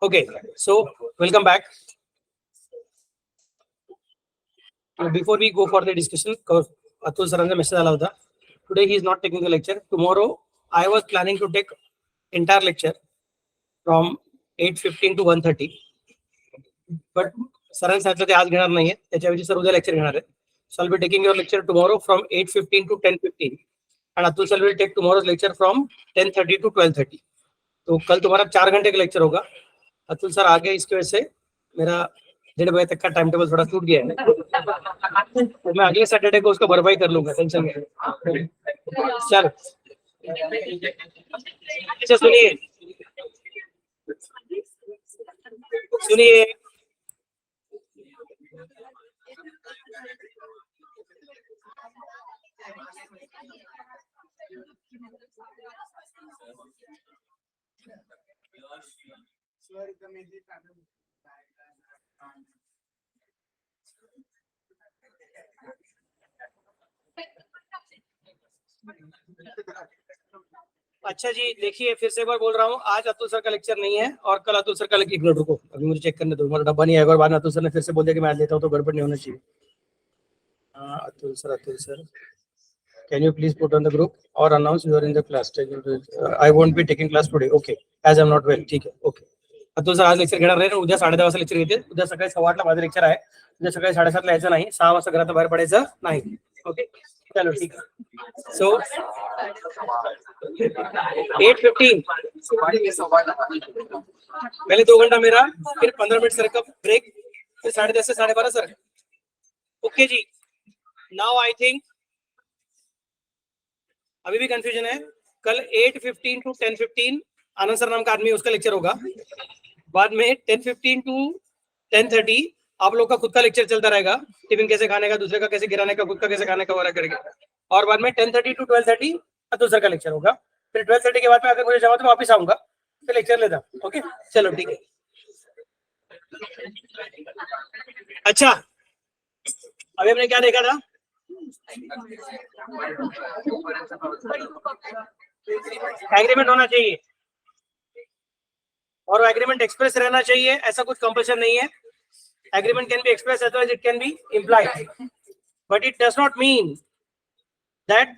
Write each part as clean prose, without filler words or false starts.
Okay, so welcome back. Before we go for the discussion, Atul Saran's message आला होता. Today he is not taking the lecture. Tomorrow I was planning to take entire lecture from 8:15 to 1:30. But सरांनी सांगितलं ते आज घेणार नाहीये, त्याच्याऐवजी sir उद्या लेक्चर घेणार आहे. So I'll be taking your lecture tomorrow from 8:15 to 10:15, and Atul sir will take tomorrow's lecture from 10:30 to 12:30. तो कल तुम्हारा 4 घंटे का लेक्चर होगा. अतुल सर आगे इसकी वजह से मेरा 1:30 बजे तक का टाइम टेबल थोड़ा टूट गया है, तो मैं अगले सैटरडे को उसका भरपाई कर लूंगा, टेंशन नहीं. चलो अच्छा सुनिए सुनिए अच्छा जी, देखिए फिर से एक बार बोल रहा हूँ, आज अतुल सर का लेक्चर नहीं है और कल अतुल सर का लेक्चर. एक मिनट रुको, अभी मुझे चेक करने दो, हमारा डब्बा नहीं आएगा और बाद में अतुल सर ने फिर से बोल दिया कि मैं आज लेता हूँ, तो गड़बड़ नहीं होना चाहिए. Atul sir can you please put on the group or announce you are in the class. I won't be taking class today. Okay, as I'm not well. ठीक है, okay. अतुल सर आज लेक्चर घेणार नाही, उद्या 10:30 वाजता लेक्चर घेते. उद्या सकाळी 8:15 माझं लेक्चर आहे. उद्या सकाळी 7:30 ला यायचं नाही, 6 वाजता घरात बाहेर पडायचं नाही. ओके, चलो ठीक है. सो 8:15 पहले 2 घंटा मेरा, फिर 15 मिनट सर का ब्रेक, फिर 10:30 से 12:30 सर. ओके जी. नाउ आई थिंक अभी भी कंफ्यूजन है. कल 8:15 टू 10:15 आनंद सर नाम का आदमी, उसका लेक्चर होगा. बाद में 10:15 टू 10:30 आप लोग का खुद का लेक्चर चलता रहेगा. टिफिन कैसे खाने का, दूसरे का कैसे गिराने का, खुद का कैसे खाने का वगैरह करेंगे. और बाद में 10:30 टू 12:30 अतुल सर का लेक्चर होगा. फिर 12:30 के बाद में अगर मुझे जमा तो मैं वापस आऊंगा, फिर लेक्चर लेता. ओके चलो ठीक है. अच्छा, अभी हमने क्या देखा था? एग्रीमेंट होना चाहिए और एग्रीमेंट एक्सप्रेस रहना चाहिए, ऐसा कुछ कंपल्सन नहीं है. Agreement can be express as well as it can be implied, but it does not mean that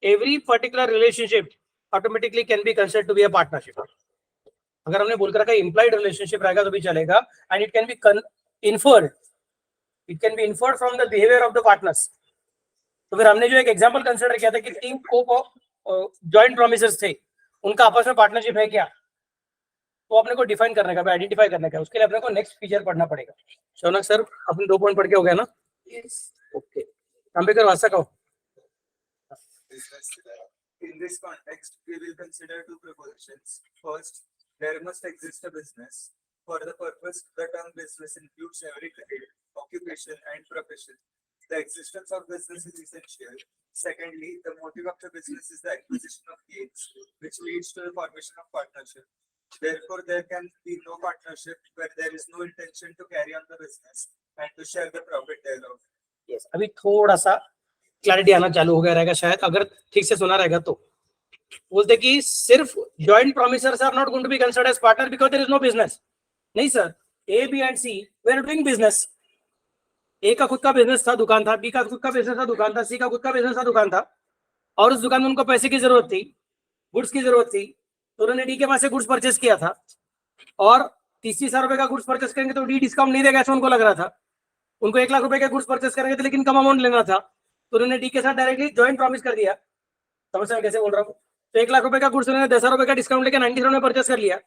every particular relationship automatically can be considered to be a partnership. अगर हमने बोलकर रखा implied relationship रहेगा तो भी चलेगा, and it can be inferred. It can be inferred from the behavior of the partners. तो फिर हमने जो एक एग्जांपल कंसीडर किया था कि 3 को जॉइंट प्रोमिसेस थे, उनका आपस में पार्टनरशिप है क्या, तो अपने को डिफाइन करने का, आइडेंटिफाई करने का, उसके लिए अपने को नेक्स्ट फीचर पढ़ना पड़ेगा. शौनक सर अपने 2 पॉइंट पढ़ के हो गया ना? यस. ओके, अंबेकर वासा कहो. In this context, we will consider 2 propositions. First, there must exist a business. For the purpose, the term business includes every trade, occupation, and profession. The existence of business is essential. Secondly, the motive of the business is the acquisition of gains, which leads to the formation of partnership. Therefore, there can be no partnership where there is no intention to carry on the business and to share the profit thereof. Yes, अभी थोड़ा सा clarity आना चालू हो गया रहेगा शायद, अगर ठीक से सुना रहेगा तो. बोलते कि सिर्फ joint promisors are not going to be considered as partner because there is no business. नहीं sir, A B and C we are doing business. A का खुद का बिजनेस था, दुकान था. बी का खुद का बिजनेस था, दुकान था. सी का खुद का बिजनेस था, दुकान था. और उस दुकान में उनको पैसे की जरूरत थी, गुड्स की जरूरत थी, तो उन्होंने डी के पास से गुड्स परचेस किया था. और 30,000 रुपए का गुड्स परचेस करेंगे तो डी डिस्काउंट नहीं देगा ऐसा उनको लग रहा था. उनको 1 लाख रुपए का गुड्स परचेस करेंगे तो लेकिन कम अमाउंट लेना था, तो उन्होंने डी के साथ डायरेक्टली जॉइंट प्रॉमिस कर दिया. समझ में कैसे बोल रहा हूँ? तो 1 लाख रुपए का गुड्स उन्होंने 10,000 रुपए का डिस्काउंट लेकर 90,000 में परचेस कर लिया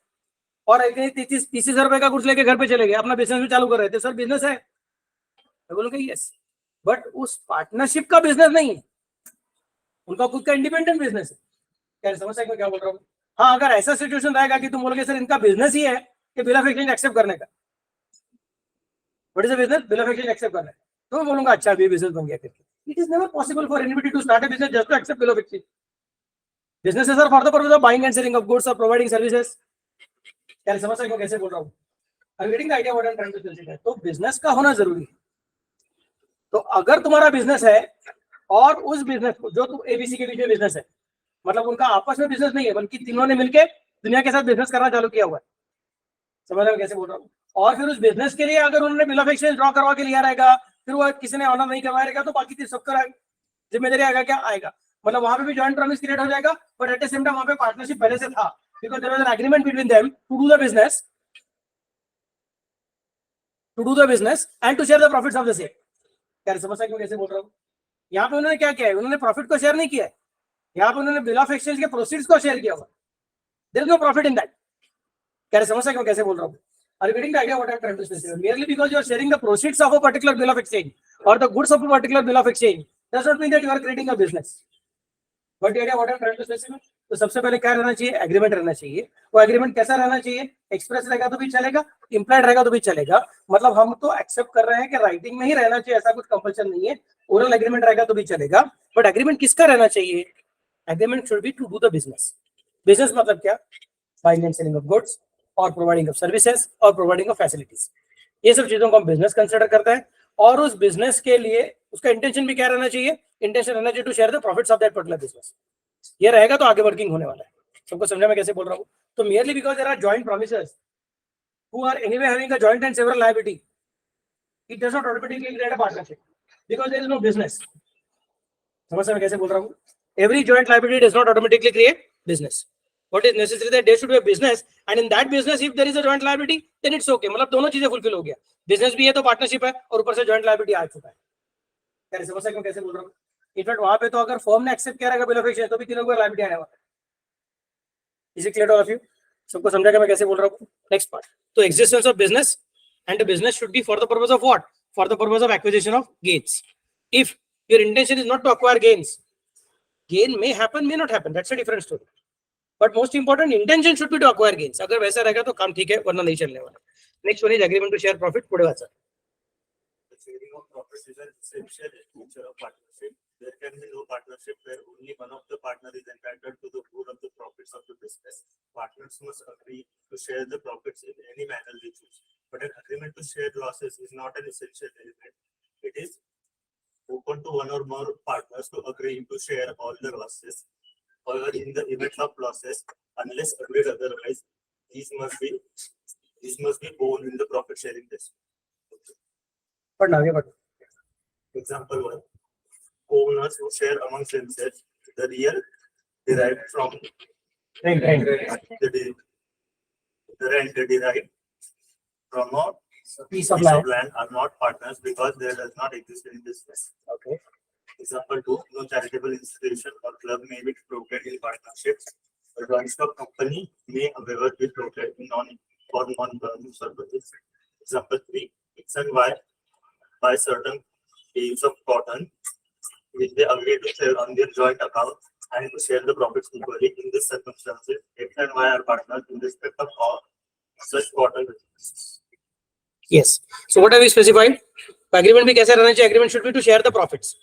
और 30,000 रुपए का गुड्स लेके घर पे चले गए, अपना बिजनेस भी चालू कर रहे थे. सर बिजनेस है, मैं बोलूंगा यस, बट उस पार्टनरशिप का बिजनेस नहीं है, उनका खुद का इंडिपेंडेंट बिजनेस है. क्या समझ सकते क्या बोल रहा हूँ? हाँ, अगर ऐसा सिचुएशन रहेगा कि तुम बोलोगे सर इनका बिजनेस ही है कि बिल ऑफ एक्सचेंज एक्सेप्ट करने का, what is the business? Bill of exchange accept करना है, तो मैं बोलूंगा अच्छा भी बिजनेस बन गया करके. It is never possible for anybody to start a business just to accept bill of exchange. Businesses are for the purpose of buying and selling of goods और प्रोवाइडिंग सर्विसेज. क्या समझ सकते हो कैसे बोल रहा हूँ? I am getting the idea what I am trying to tell you. तो बिजनेस का होना जरूरी है. तो अगर तुम्हारा बिजनेस है और उस बिजनेस को जो तुम एबीसी के बीच में बिजनेस है, मतलब उनका आपस में बिजनेस नहीं है बल्कि तीनों ने मिलकर दुनिया के साथ बिजनेस करना चालू किया हुआ है, समझ रहे हो कैसे बोल रहा हूँ? और फिर उस बिजनेस के लिए अगर उन्होंने बिल ऑफ एक्सचेंज ड्रॉ करवा के लिया रहेगा, फिर वो किसी ने ऑनर नहीं करवाया रहेगा, तो बाकी सबका जिम्मेदारी आएगा, क्या आएगा? मतलब वहां पे भी जॉइंट प्रॉमिस क्रिएट हो जाएगा, but at the same time वहां पे पार्टनरशिप पहले से था, because there was an agreement between them to do the business and to share the profits of the same. क्या समझ सकते हो कैसे बोल रहा हूँ? यहाँ पे उन्होंने क्या किया है, उन्होंने प्रॉफिट को शेयर नहीं किया है, यहाँ पे उन्होंने बिल ऑफ एक्सचेंज के प्रोसीड्स को शेयर किया हुआ, there is no profit in that. क्या समझ सकते हो कैसे बोल रहा हूँ? Are you getting the idea what I'm trying to say? Merely because you are sharing the proceeds of a particular bill of exchange or the goods of a particular bill of exchange does not mean that you are creating a business. What idea what I'm trying to say? तो सबसे पहले क्या रहना चाहिए? Agreement रहना चाहिए। वो agreement कैसा रहना चाहिए? एक्सप्रेस रहेगा तो भी चलेगा, इम्प्लाइड रहेगा तो भी चलेगा। मतलब हम तो एक्सेप्ट कर रहे हैं कि राइटिंग में ही रहना चाहिए, ऐसा कुछ कंपल्सन नहीं है। ओरल एग्रीमेंट रहेगा तो भी चलेगा, बट एग्रीमेंट किसका रहना चाहिए? Agreement should be to do the business. Business मतलब क्या? Buying and selling of goods और प्रोवाइडिंग ऑफ सर्विसेज और प्रोवाइडिंग ऑफ फैसिलिटीज, ये सब चीजों को हम बिजनेस कंसिडर करते हैं। और उस बिजनेस के लिए उसका इंटेंशन भी क्या रहना चाहिए? इंटेंशन रहना चाहिए to share the profits of that particular business. ये रहेगा तो आगे वर्किंग होने वाला है। सबको समझा मैं कैसे बोल रहा हूँ? तो merely because there are joint promises who are anyway having a joint and several liability, it does not automatically create a partnership because there is no business. समझ मैं कैसे बोल रहा हूँ? Every joint liability does not automatically create business. What is necessary that there should be a business, and in that business if there is a joint liability then it's okay. मतलब दोनों चीजें fulfil हो गया, business भी है तो partnership है और ऊपर से जॉइंट लायबिलिटी आ चुका है। क्या समझ सकते हो कैसे बोल रहा हूँ? इनफैक्ट वहां पे तो अगर फर्म ने एक्सेप्ट किया रहेगा बिल ऑफ एक्सचेंज तो भी तीनों को लायबिलिटी आने वाला है। Is it clear all of you? सबको समझा क्या मैं कैसे बोल रहा हूँ? नेक्स्ट पार्ट, तो existence of business and business should be for the purpose of what? For the purpose of acquisition of gains. If your intention is not to acquire gains, gain may happen may not happen, that's a different story, but most important intention should be to acquire gains. अगर वैसा रहेगा तो काम ठीक है, वरना नहीं चलने वाला। Next one is agreement to share profit. पुढे वाचा। Sharing of profits is an essential feature of partnership. There can be no partnership where only one of the partner is entitled to the whole of the profits of the business. Partners must agree to share the profits in any manner they choose. But an agreement to share losses is not an essential element. It is open to one or more partners to agree to share all the losses. However, in the event of losses, unless agreed otherwise, these must be borne in the profit sharing list. पढ़ना आगे बढ़ो। Example 1. Owners who share amongst themselves the real derived from Rent. the rent derived from a Piece of land. land are not partners because there does not exist any business. Okay. Example 2. No charitable institution or club may be floated in partnership. A joint stock company may however be floated for non-government purposes. Example 3. X and Y buy certain bales of cotton which they agree to share on their joint account and to share the profits equally. In this circumstances, X and Y are partners in respect of all such cotton businesses. Yes. So what have we specified? Agreement भी कैसे रहना चाहिए? Agreement should be to share the profits.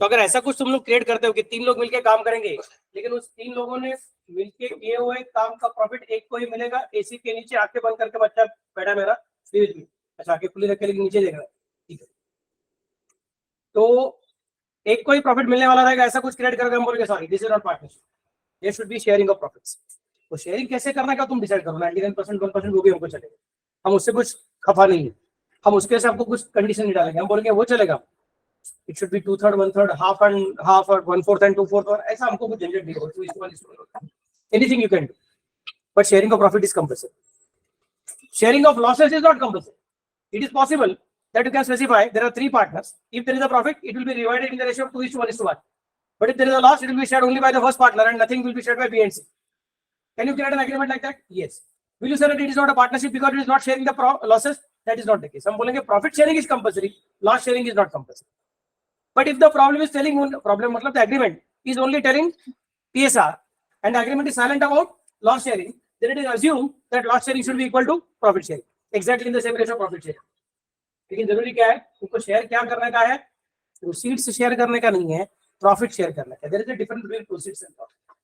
तो अगर ऐसा कुछ तुम लोग क्रिएट करते हो कि तीन लोग मिलकर काम करेंगे, लेकिन उस तीन लोगों ने मिलके किए हुए काम का प्रॉफिट एक को ही मिलेगा, एसी के नीचे आंखें बंद करके बच्चा बैठा मेरा फ्रीज में, अच्छा आंखें खुली रख के लेकिन नीचे देख रहा है, ठीक है, तो एक को ही प्रॉफिट मिलने वाला रहेगा, ऐसा कुछ क्रिएट करके हम बोलेंगे sorry this is not partnership, ये should be sharing of profits. तो शेयरिंग कैसे करना का तुम डिसाइड करो, 99% 1% वो भी हमको चलेगा, हम उससे कुछ खफा नहीं है, हम उसके से आपको कुछ कंडीशन नहीं डालेंगे, हम बोलेंगे वो चलेगा, it should be 2/3 1/3 half and half और 1/4 एंड 2/4 और ऐसा हमको कुछ झंझट नहीं होगा, anything you can do, but sharing of profit is compulsory. Sharing of losses is not compulsory, it is possible that you can specify there are 3 partners, if there is a profit it will be divided in the ratio of 2:1:1, but if there is a loss it will be shared only by the first partner and nothing will be shared by B and C. Can you create an agreement like that? Yes. Will you say that it is not a partnership because it is not sharing the losses? That is not the case. हम बोलेंगे profit sharing is compulsory, loss sharing is not compulsory. But if the problem is telling problem मतलब the agreement is only telling PSR and the agreement is silent about loss sharing, then it is assumed that loss sharing should be equal to profit sharing, exactly in the same ratio of profit sharing. लेकिन जरूरी क्या है, उनको share क्या करने का है, proceeds share करने का नहीं है, प्रॉफिट शेयर करने का। There is a difference between proceeds and profit.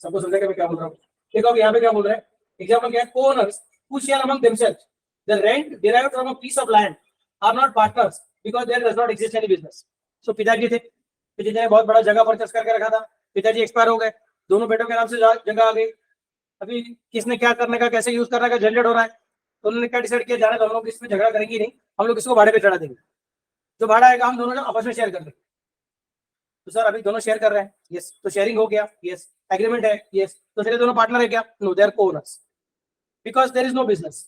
सबको समझ गया मैं क्या बोल रहा हूँ? देखो अब यहाँ पे क्या बोल रहा है, एग्जांपल क्या है, co-owners who share among themselves the rent derived from a piece of land are not partners because there does not exist any business. So पिताजी थे, पिताजी ने बहुत बड़ा जगह परचेस करके रखा था, पिताजी एक्सपायर हो गए, दोनों बेटों के नाम से जगह आ गई, अभी किसने क्या करने का कैसे यूज करने का झंझट हो रहा है, तो उन्होंने क्या डिसाइड किया, जाना तो हम लोग इसमें झगड़ा करेंगे नहीं, हम लोग इसको भाड़े पे चढ़ा देंगे, जो भाड़ा आएगा हम दोनों आपस में शेयर कर लेंगे। तो सर अभी दोनों शेयर कर रहे हैं, यस, तो शेयरिंग हो गया, यस, एग्रीमेंट है, यस, तो फिर दोनों पार्टनर है क्या? No, they are co-owners, because there is no business.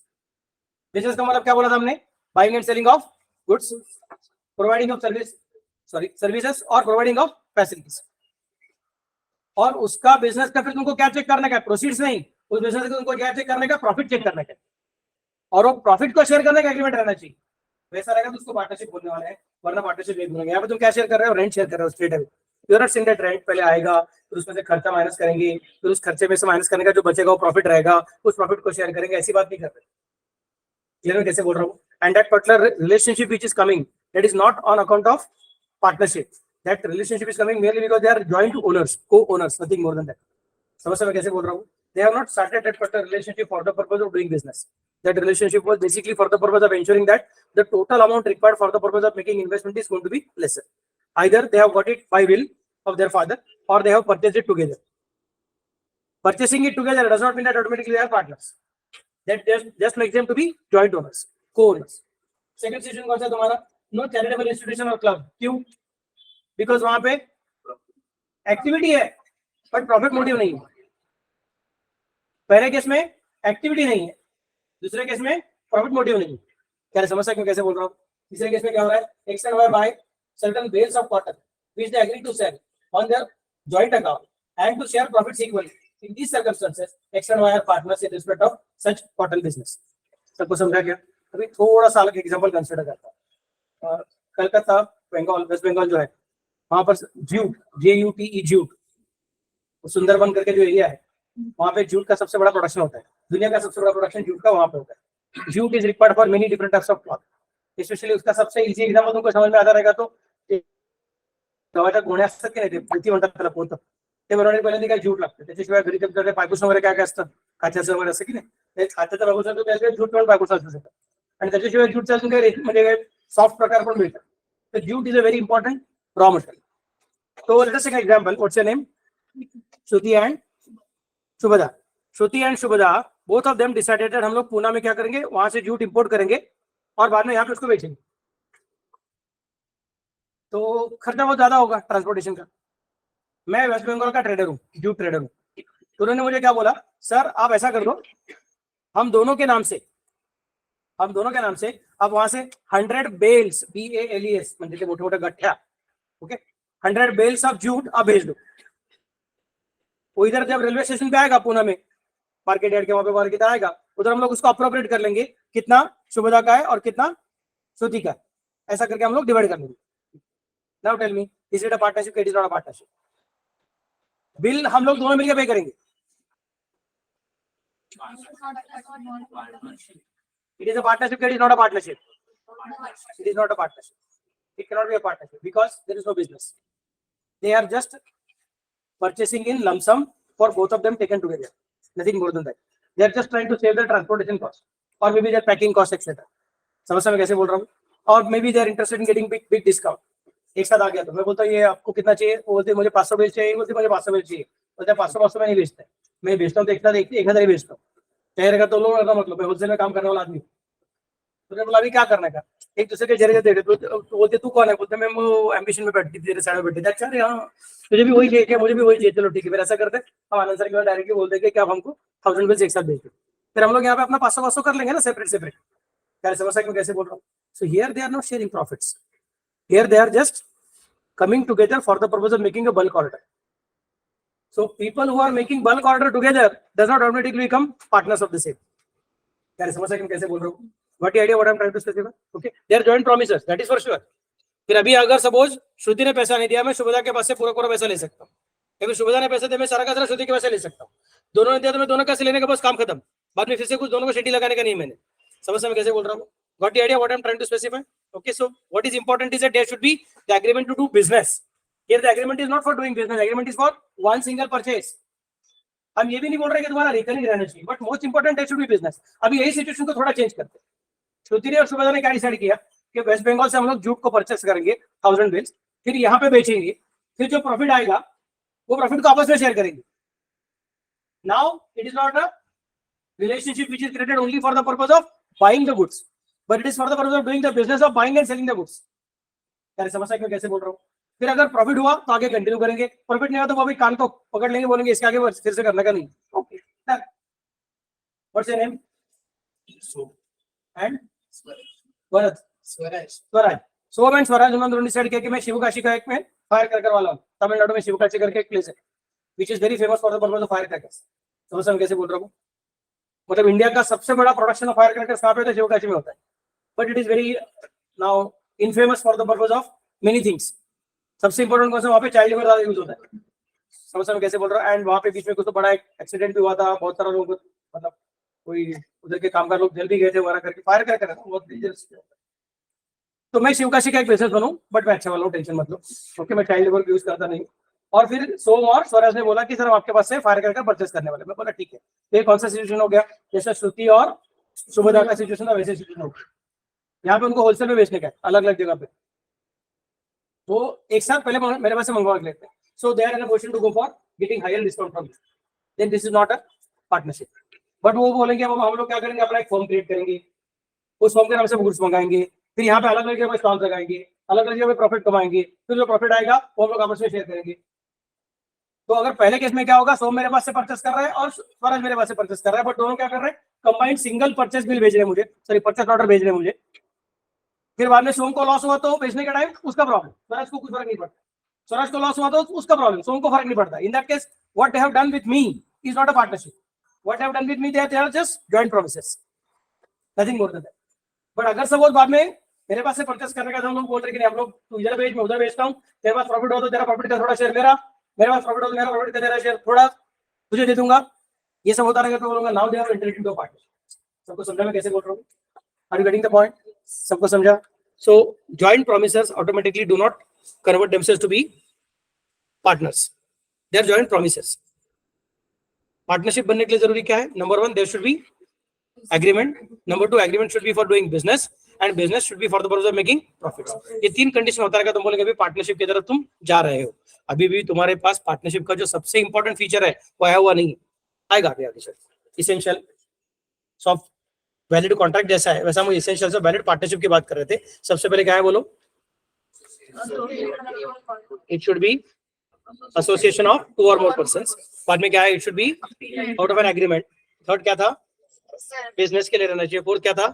Business का मतलब क्या बोला था हमने? Buying and selling of goods, providing of services और प्रोवाइडिंग ऑफ फैसिलिटीज। और उसका बिजनेस का फिर तुमको क्या चेक करने का? प्रोसीड्स नहीं, उस बिजनेस का तुमको क्या चेक करने का? प्रॉफिट चेक करने का, और वो प्रॉफिट को शेयर करने का एग्रीमेंट रहना चाहिए। वैसा रहेगा तो उसको पार्टनरशिप बोलने वाला है, वरना पार्टनरशिप नहीं बोलेंगे। यहाँ पे तुम क्या शेयर कर रहे हो? रेंट शेयर कर रहे हो, straight away. You are not saying that rent पहले आएगा, फिर उसमें से खर्चा माइनस करेंगे, फिर उस खर्चे में से माइनस करने का जो बचेगा वो प्रॉफिट रहेगा, उस प्रॉफिट को शेयर करेंगे, ऐसी बात नहीं कर रहे। क्लियर मैं कैसे बोल रहा हूँ? And that particular relationship which is coming, that is not on account of partnership, that relationship is coming merely because they are joint owners, co-owners, nothing more than that. समझ मैं कैसे बोल रहा हूँ? They have not started that particular relationship for the purpose of doing business. That relationship was basically for the purpose of ensuring that the total amount required for the purpose of making investment is going to be lesser. Either they have got it by will of their father, or they have purchased it together. Purchasing it together does not mean that automatically they are partners. That just makes them to be joint owners, co-owners. Second situation कौन सा तुम्हारा? No charitable institution or club. क्यों? Because वहां पे activity है but profit motive नहीं है। पहले केस में एक्टिविटी नहीं है, दूसरे केस में प्रॉफिट मोटिव नहीं है। क्या समझ सकते? कैसे बोल रहा हूँ? तीसरे केस में क्या हो रहा है? X and Y buy certain bales of cotton which they agree to sell on their joint account and to share profits equally. In these circumstances, X and Y are partners in respect of such cotton business. सबको समझा क्या? अभी थोड़ा सा अलग example consider करता हूँ। Calcutta, Bengal, waste Bengal जो है, वहां पर जूट, JUTE, जूट, सुंदरबन करके जो एरिया है, वहां पे जूट का सबसे बड़ा प्रोडक्शन होता है। दुनिया का सबसे बड़ा प्रोडक्शन जूट का वहां पे होता है। Jute is required for many different types of cloth. Specially उसका सबसे इजी एग्जांपल तुमको समझ में आता रहेगा तो गव्हाच्या गोण्या असतात की नाही, ते प्रीती म्हणतात त्याला, पोतं, ते बनवण्यासाठी पहिल्यांदा काय जूट लागतं, त्याच्याशिवाय घरी तुमच्याकडे पायपुसण वगैरे काय काय असतं, काचेचं वगैरे असं की नाही, ते काचेचं पायपुसण त्याच्याशिवाय जूट पण पायपुसं असू शकतं, आणि त्याच्याशिवाय जूटचा अजून काही म्हणजे सॉफ्ट प्रकार पण मिळतात. तर jute is a very important raw material. तो let us take example. What's your name? Shruti and Shubhada. Shruti and Shubhada, both of them decided हम लोग पूना में क्या करेंगे, वहां से जूट इंपोर्ट करेंगे और बाद में यहाँ पे उसको बेचेंगे. तो खर्चा बहुत ज्यादा होगा ट्रांसपोर्टेशन का. मैं वेस्ट बंगाल का ट्रेडर हूँ, जूट ट्रेडर हूँ. तो उन्होंने मुझे क्या बोला, सर आप ऐसा कर दो, हम दोनों के नाम से अब वहां से 100 बेल्स, BALES म्हणजे ते मोठे मोठे गठ्ठ्या, ओके, 100 बेल्स ऑफ जूट आप भेज दो. वो इधर जब रेलवे स्टेशन पे आएगा पूना में, मार्केट यार्ड के वहां पे मार्केट आएगा, उधर हम लोग उसको अप्रोप्रिएट कर लेंगे, कितना शुभदा का है और कितना श्रुति का है, ऐसा करके हम लोग डिवाइड कर लेंगे. Now tell me, is it a partnership? It is not a partnership. Bill हम लोग दोनों मिलकर पे करेंगे. It is a partnership. It is not a partnership. It is not a partnership. It cannot be a partnership because there is no business. They are just purchasing in lump sum for both of them taken together. Nothing more than that. They are just trying to save the transportation cost or maybe their packing cost, etc. समझ में कैसे बोल रहा हूँ? और maybe they are interested in getting big discount. एक साथ आ गया तो मैं बोलता हूँ ये आपको कितना चाहिए, वो बोलते मुझे 500 बेल चाहिए, बोलते मुझे 500 बेल चाहिए, बोलते 500 में नहीं बेचते, मैं बेचता हूँ तो एक साथ 1000 ही बेचता हूँ. रहेगा तो लोगों का मतलब मैं होलसेल में काम करने वाला आदमी. तो बोला अभी क्या करने का, एक दूसरे के जरिए दे रहे. तो बोलते तू कौन है, बोलते मैं वो एम्बिशन में बैठती तेरे साइड में बैठी. अच्छा हाँ तुझे भी वही चाहिए, मुझे भी वही चाहिए, चलो ठीक है फिर ऐसा करते हम आनंद सर के बाद डायरेक्टली बोल देंगे कि आप हमको 1000 बेल्स एक साथ भेज दो, फिर हम लोग यहाँ पे अपना 500 कर लेंगे ना, सेपरेट. क्या समझ सकते कैसे बोल रहा हूँ? So here they are not sharing profits, here they are just coming together for the purpose of making a bulk order. So people who are making bulk order together does not automatically become partners of the same. क्या समझ सकते कैसे बोल रहा हूँ? What idea what I'm trying to specify? Okay, they are joint promisers, that is for sure. फिर अभी अगर सपोज श्रुति ने पैसा नहीं दिया, मैं शुभदा के पास से पूरा पैसा ले सकता हूँ, या फिर शुभदा ने पैसा दिया, मैं सारा का सारा श्रुति के पास से ले सकता हूँ. दोनों ने दिया तो मैं दोनों का से लेने का बस काम खत्म, बाद में फिर से कुछ दोनों को शेटी लगाने का नहीं. मैंने समझ में कैसे बोल रहा हूँ? Got the idea what I'm trying to specify? Okay, so what is important is that there should be the agreement to do business. Here the agreement is not for doing business, agreement is for one single purchase. हम ये भी नहीं बोल रहे कि तुम्हारा recurring रहना चाहिए, but most important there should be business. अभी यही सिचुएशन को थोड़ा चेंज करते हैं. श्रुति ने और शुभदा ने क्या डिसाइड किया कि वेस्ट बंगाल से हम लोग जूट को परचेस करेंगे 1000 बेल्स, फिर यहाँ पे बेचेंगे, फिर जो प्रॉफिट आएगा वो प्रॉफिट को आपस में शेयर करेंगे. Now it is not a relationship which is created only for the purpose of buying the goods, but it is for the purpose of doing the business of buying and selling the goods. क्या समस्या मैं कैसे बोल रहा हूँ? फिर अगर profit हुआ तो आगे कंटिन्यू करेंगे, प्रॉफिट नहीं हुआ तो वो भी कान को पकड़ लेंगे, बोलेंगे इसके आगे फिर से करने का नहीं. Okay, what's your name? And Bharat. Swaraj. Som and Swaraj उन्होंने डिसाइड किया कि मैं शिवकाशी का एक में फायर क्रैकर वाला हूँ. तमिलनाडु में शिवकाशी करके एक प्लेस है which is very famous for the purpose of fire crackers. समझ मैं कैसे बोल रहा हूँ? मतलब इंडिया का सबसे बड़ा प्रोडक्शन ऑफ फायर क्रैकर्स कहाँ पे होता है? शिवकाशी में होता है. But it is very now infamous for the purpose of many things. सबसे इंपॉर्टेंट कौन सा? वहाँ पे चाइल्ड लेबर ज्यादा यूज होता है. समझ मैं कैसे बोल रहा हूँ? एंड वहाँ पे बीच में कुछ तो बड़ा एक एक्सीडेंट भी हुआ था, बहुत सारा लोग मतलब कोई उधर के कामगार लोग जल भी गए थे वगैरह करके. फायर क्रैकर है बहुत डेंजरस. तो मैं शिवकाशी का एक बिजनेस बनूं, बट मैं अच्छा वाला हूँ, टेंशन मत लो. ओके, मैं चाइल्ड लेबर यूज करता नहीं. और फिर सोम और स्वराज ने बोला कि सर हम आपके पास से फायर क्रैकर परचेस करने वाले. मैं बोला ठीक है. तो ये कौन सा सिचुएशन हो गया? जैसे श्रुति और सुभद्रा का सिचुएशन था वैसे सिचुएशन हो गया. यहाँ पे उनको होलसेल में बेचने का है, अलग अलग जगह पे. तो एक साथ पहले मेरे पास से मंगवा लेते हैं. So they are in a position to go for getting higher discount from you. Then this is not a partnership. But वो बोलेंगे अब हम लोग क्या करेंगे, अपना एक फॉर्म क्रिएट करेंगे, उस फॉर्म के नाम से गुड्स मंगाएंगे, फिर यहाँ पे अलग अलग जगह स्टॉल लगाएंगे, अलग अलग जगह प्रॉफिट कमाएंगे, फिर जो प्रॉफिट आएगा वो हम लोग आपस में शेयर करेंगे. तो अगर पहले केस में क्या होगा, सोम मेरे पास से परचेस कर रहा है और स्वराज मेरे पास से परचेस कर रहा है, बट दोनों क्या कर रहे हैं? कंबाइंड सिंगल परचेस बिल भेज रहे हैं मुझे, सॉरी परचेस ऑर्डर भेज रहे हैं मुझे. फिर बाद में सोम को लॉस हुआ तो बेचने का टाइम उसका प्रॉब्लम, स्वराज को कुछ फर्क नहीं पड़ता. स्वराज को लॉस हुआ तो उसका प्रॉब्लम, सोम को फर्क नहीं पड़ता. In that case what they have done with me is not a partnership. What they have done with me, they are just joint promises, nothing more than that. But अगर suppose बाद में मेरे पास से purchase करने का हम लोग बोल रहे हैं कि हम लोग तू इधर बेच, मैं उधर बेचता हूँ, तेरे पास प्रॉफिट हो तो तेरा प्रॉफिट का थोड़ा शेयर मेरा, मेरे पास प्रॉफिट हो तो मेरा प्रॉफिट का तेरा शेयर थोड़ा तुझे दे दूंगा, ये सब होता रहेगा. तो बोलूंगा now they are entering into a partnership. सबको समझा मैं कैसे बोल रहा हूँ? Are you getting the point? सबको समझा? So joint promisors automatically do not convert themselves to be partners, they are joint promisors. Partnership बनने के लिए जरूरी क्या है? Number 1 there should be agreement. Number 2 agreement should be for doing business and business should be for the purpose of making profits. ये 3 condition होता रहेगा. तुम बोलेंगे अभी पार्टनरशिप की तरफ तुम जा रहे हो, अभी भी तुम्हारे पास पार्टनरशिप का जो सबसे इंपॉर्टेंट फीचर है वो आया हुआ नहीं, आएगा अभी आगे. इसेंशियल सॉफ्ट वैलिड कॉन्ट्रैक्ट जैसा है वैसा हम इसेंशियल से वैलिड पार्टनरशिप की बात कर रहे थे. सबसे पहले क्या है बोलो? It should be association of 2 or more persons. बाद में क्या है? It should be out of an agreement. Third क्या था? बिजनेस के लिए रहना चाहिए. फोर्थ क्या था?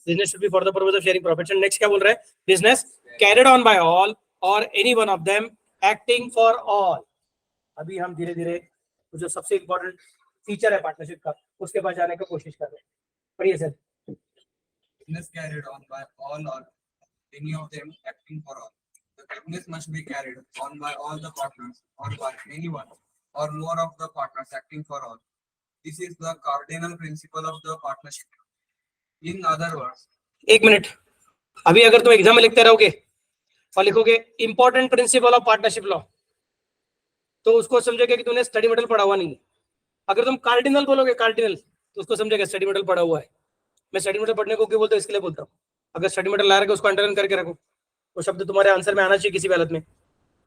Business should be for the purpose of sharing profits. And next क्या बोल रहा है? Business carried on by all और any one of them acting for all. अभी हम धीरे धीरे जो सबसे इंपॉर्टेंट फीचर है पार्टनरशिप का उसके पास जाने की कोशिश कर रहे हैं. पढ़िए sir. Business carried on by all or any of them acting for all. The business must be carried on by all the partners or by anyone or more of the partners acting for all. This is the cardinal principle of the partnership. In other words, एक minute. अभी अगर तुम exam में लिखते रहोगे और लिखोगे important principle of partnership law, तो उसको समझोगे कि तूने स्टडी मटेरियल पढ़ा हुआ नहीं है. अगर तुम कार्डिनल बोलोगे कार्डिनल तो उसको समझेगा स्टडी मटेरियल पढ़ा हुआ है. मैं स्टडी मटेरियल पढ़ने को क्यों बोलता हूँ? इसके लिए बोलता हूँ. अगर स्टडी मटेरियल ला रहे उसको अंडरलाइन करके रखो, वो शब्द तुम्हारे आंसर में आना चाहिए किसी भी हालत में.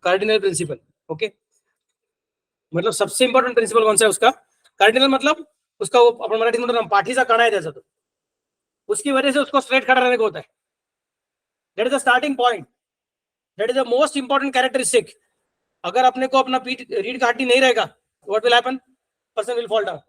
Cardinal principal. ओके, मतलब सबसे इंपॉर्टेंट प्रिंसिपल कौन सा है उसका? कार्डिनल. मतलब उसका वो अपन मराठी में नाम पाठीचा कणा है जैसा, तो उसकी वजह से उसको स्ट्रेट खड़ा रहने को होता है. That is the starting point, that is the most important characteristic. अगर अपने को अपना पीठ रीढ़ का हड्डी नहीं रहेगा, what will happen? Person will fall down.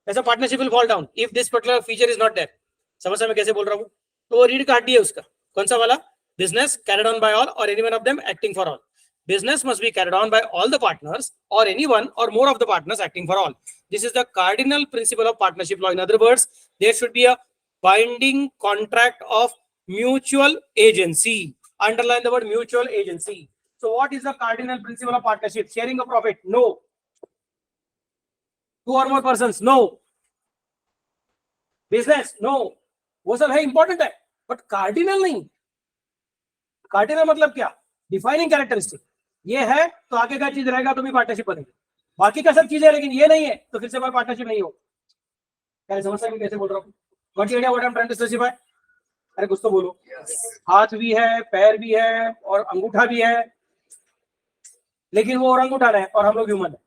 ऐसा partnership will fall down if this particular feature is not there. समझ मैं कैसे बोल रहा हूँ? तो वो रीढ़ का हड्डी है उसका. कौन सा वाला? Business carried on by all और any one of them acting for all. Business must be carried on by all the partners or any one or more of the partners acting for all. This is the cardinal principle of partnership law. In other words, there should be a binding contract of mutual agency. Underline the word mutual agency. So what is the cardinal principle of partnership? Sharing of profit? No. 2 or more persons? No. Business? No. वो सब है, important है, but cardinal नहीं. Cardinal मतलब क्या? Defining characteristic. ये है तो आगे का चीज रहेगा तो भी पार्टनरशिप बनेगी. बाकी का सब चीजें है लेकिन ये नहीं है तो फिर से कोई पार्टनरशिप नहीं हो. क्या समझ सकते कैसे बोल रहा हूँ? What is what I am trying to specify? अरे कुछ तो बोलो. हाथ भी है, पैर भी है और अंगूठा भी है, लेकिन वो औरंगुटान है और हम लोग ह्यूमन है.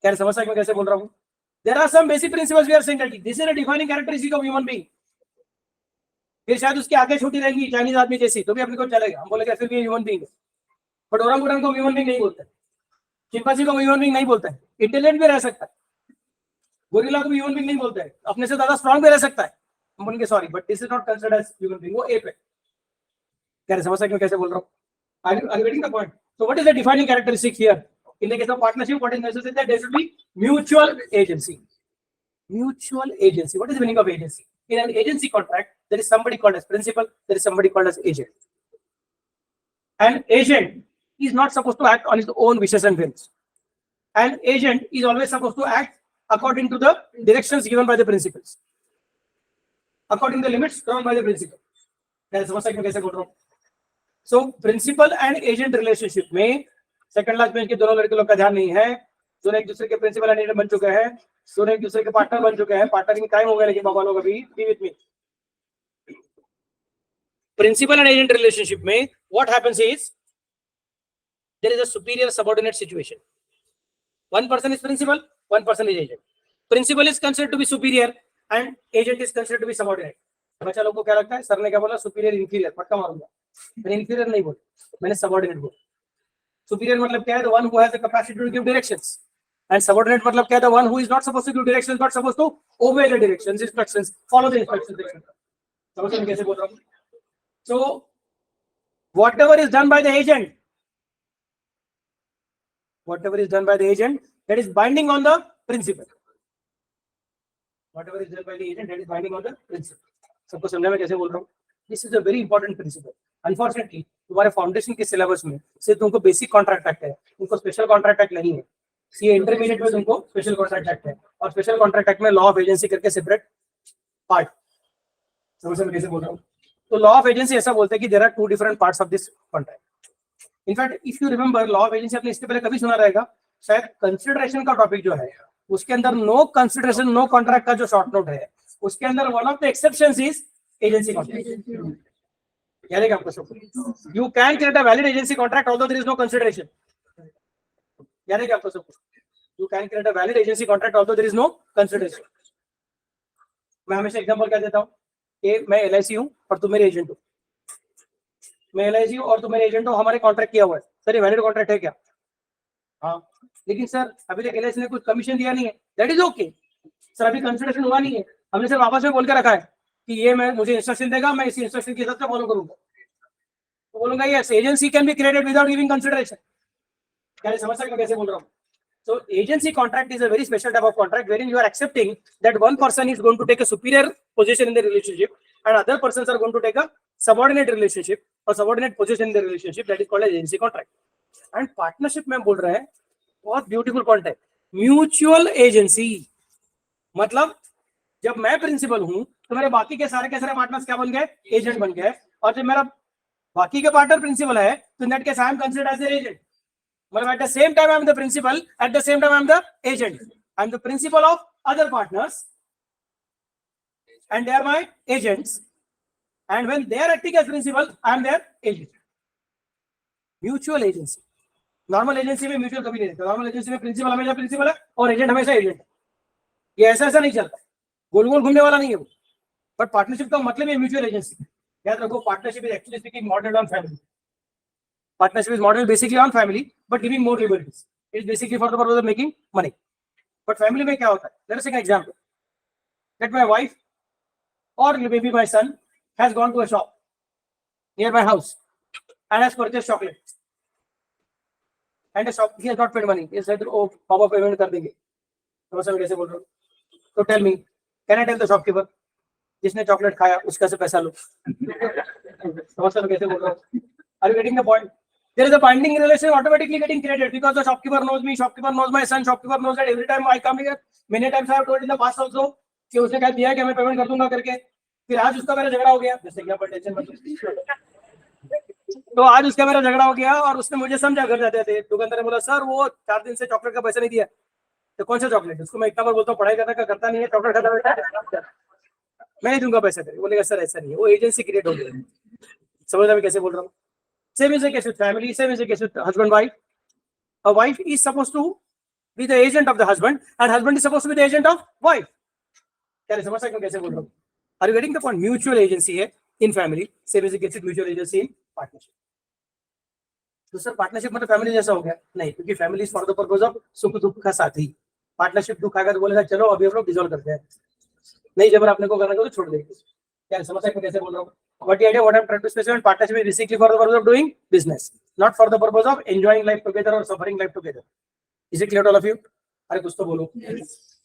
क्या समझ सकते कैसे बोल रहा हूँ? There are some basic principles we are saying that this is a defining characteristic of human being. फिर शायद उसकी आंखें छोटी रहेंगी चाइनीज आदमी जैसी, तो भी अपने को चलेगा, हम बोलेगा फिर भी ह्यूमन बीइंग है। बट ओरंगुटान को ह्यूमन बीइंग नहीं बोलते, चिंपांजी को ह्यूमन बीइंग नहीं बोलते हैं, इंटेलिजेंट भी रह सकता है, गोरिल्ला को भी ह्यूमन बीइंग नहीं बोलते हैं, अपने से ज्यादा स्ट्रांग भी रह सकता है, हम बोलेंगे sorry but this is not considered as human being, वो एप है। क्या समझ सकते हो कैसे बोल रहा हूँ? Are you getting the point? So what is the defining characteristic here? In the case of partnership, what is necessary? That there should be mutual agency. Mutual agency. What is the meaning of agency? In an agency contract, there is somebody called as principal, there is somebody called as agent. An agent is not supposed to act on his own wishes and whims. An agent is always supposed to act according to the directions given by the principals, according to the limits drawn by the principal. समझ सकते हैं कैसे बोल रहा हूँ? So principal and agent relationship में second last bench के दोनों लड़के लोग का ध्यान नहीं है, दोनों एक दूसरे के प्रिंसिपल एंड एजेंट बन चुके हैं, दोनों एक दूसरे के पार्टनर बन चुके हैं, पार्टनरिंग टाइम हो गया, लेकिन भगवान लोग अभी be with me. Principal and agent relationship में what happens is there is a superior subordinate situation, one person is principal, one person is agent. Principal is considered to be superior and agent is considered to be subordinate. बच्चा लोग को क्या लगता है, sir ने क्या बोला, superior inferior, पक्का मारूंगा, मैंने इंफीरियर नहीं बोला, मैंने सबऑर्डिनेट बोला। सुपीरियर मतलब क्या है, the one who has the capacity to give directions, and subordinate मतलब क्या है, the one who is not supposed to give directions but supposed to obey the directions, instructions, follow the instructions, etc. समझ रहे हैं कैसे बोल रहा हूँ? So whatever is done by the agent, that is binding on the principal. Whatever is done by the agent, that is binding on the principal. सबको समझने में कैसे बोल रहा हूँ? This is a very important principle. Unfortunately, तुम्हारे foundation के syllabus में सिर्फ तुमको बेसिक कॉन्ट्रैक्ट एक्ट है, तुमको स्पेशल कॉन्ट्रैक्ट एक्ट नहीं है। सीए इंटरमीडिएट में तुमको स्पेशल कॉन्ट्रैक्ट एक्ट है, और स्पेशल कॉन्ट्रैक्ट एक्ट में लॉ ऑफ एजेंसी करके सेपरेट पार्ट। समझ में कैसे बोल रहा हूँ? तो लॉ ऑफ एजेंसी ऐसा बोलते हैं कि there are two different parts of this contract. In fact if you remember, law of agency आपने इसके पहले कभी सुना रहेगा शायद, कंसिडरेशन का टॉपिक जो है उसके अंदर नो कंसिडरेशन नो कॉन्ट्रैक्ट का जो शॉर्ट नोट है, उसके अंदर one of the exceptions is agency contract. याद है आपको सब? You can create a valid agency contract although there is no consideration. याद है आपको सब? You can create a valid agency contract although there is no consideration. मैं हमेशा एग्जांपल क्या देता हूं कि मैं एलआईसी हूं और तुम मेरे एजेंट हो, मैं एलआईसी हूं और तुम मेरे एजेंट हो, हमारे कॉन्ट्रैक्ट किया हुआ है, सर ये वैलिड कॉन्ट्रैक्ट है क्या? हाँ, लेकिन सर अभी तक एलआईसी ने कुछ कमीशन दिया नहीं है, दैट इज ओके सर, अभी कंसिडरेशन हुआ नहीं है, हमने सिर्फ आपस में बोल के रखा है कि ये मैं मुझे इंस्ट्रक्शन देगा, मैं इसी इंस्ट्रक्शन के हिसाब से फॉलो करूंगा, तो बोलूंगा yes, agency can be created without giving consideration. क्या समझ सकते हो कैसे बोल रहा हूँ? So agency contract is a very special type of contract wherein you are accepting that one person is going to take a superior position in the relationship and other persons are going to take a subordinate relationship or subordinate position in the relationship, that is called as agency contract. And partnership में बोल रहे हैं, बहुत beautiful point है, mutual agency. मतलब जब मैं principal हूं तो मेरे बाकी के सारे पार्टनर्स क्या बन गए, एजेंट बन गए, और जब मेरा बाकी के पार्टनर प्रिंसिपल है तो in that case I am considered as an agent. मतलब at the same time I am the principal, at the same time I am the agent. I am the principal of other partners and they are my agents, and when they are acting as principal I am their agent. Mutual agency. Normal agency में mutual कभी नहीं रहता, normal agency में principal हमेशा principal है और agent हमेशा agent है। ये ऐसा नहीं चलता, गोल गोल घूमने वाला नहीं है वो। बट पार्टनरशिप का मतलब है म्यूचुअल एजेंसी। याद रखो, partnership is actually speaking modelled on family. Partnership is modeled basically on family, but giving more liberties. It is basically for the purpose of making money. But family में क्या होता है? Let us take an example. That my wife or maybe my son has gone to a shop near my house and has purchased chocolate. And the shop, he has not paid money. He said, "Oh, पापा payment कर देंगे." तो sir कैसे बोल रहे हो? तो tell me, can I tell the shopkeeper जिसने चॉकलेट खाया उसका से पैसा लो? तो सर कैसे बोल रहे हो? Are you getting the point? There is a binding relation automatically getting created because the shopkeeper knows me, shopkeeper knows my son, shopkeeper knows that every time I come here, many times I have told in the past also कि उसने कह दिया कि मैं payment कर दूंगा करके, फिर आज उसका मेरा झगड़ा हो गया, जैसे कि आप टेंशन मत लो, तो आज उसका मेरा झगड़ा हो गया और उसने मुझे समझा घर जाते थे, दुकानदार ने बोला सर वो 4 दिन से चॉकलेट का पैसा नहीं दिया। तो कौन सा चॉकलेट? उसको मैं इतना बार बोलता हूँ पढ़ाई करने का करता नहीं है, चॉकलेट खाता बेटा, मैं नहीं दूंगा पैसा। बोलेगा सर ऐसा नहीं है, वो एजेंसी क्रिएट हो गई। समझ रहे कैसे बोल रहा हूँ? Same is the case with family, same is the case with husband wife. A wife is supposed to be the agent of the husband and husband is supposed to be the agent of wife. क्या समझ सकते हो कैसे बोल रहा हूँ? Are you getting the point? Mutual agency है in family, same as it gets mutual agency in partnership. तो सर पार्टनरशिप मतलब फैमिली जैसा हो गया? नहीं, क्योंकि family is for the purpose of सुख दुख का साथी. पार्टनरशिप दुख आएगा तो बोलेगा चलो अभी हम लोग डिसॉल्व करते हैं. नहीं, जब आपने को करना तो छोड़ देंगे. क्या समझ सकते हो कैसे बोल रहा हूँ? What the idea? What I'm trying to specify? Partnership is basically for the purpose of doing business, not for the purpose of enjoying life together or suffering life together. Is it clear to all of you? अरे कुछ तो बोलो.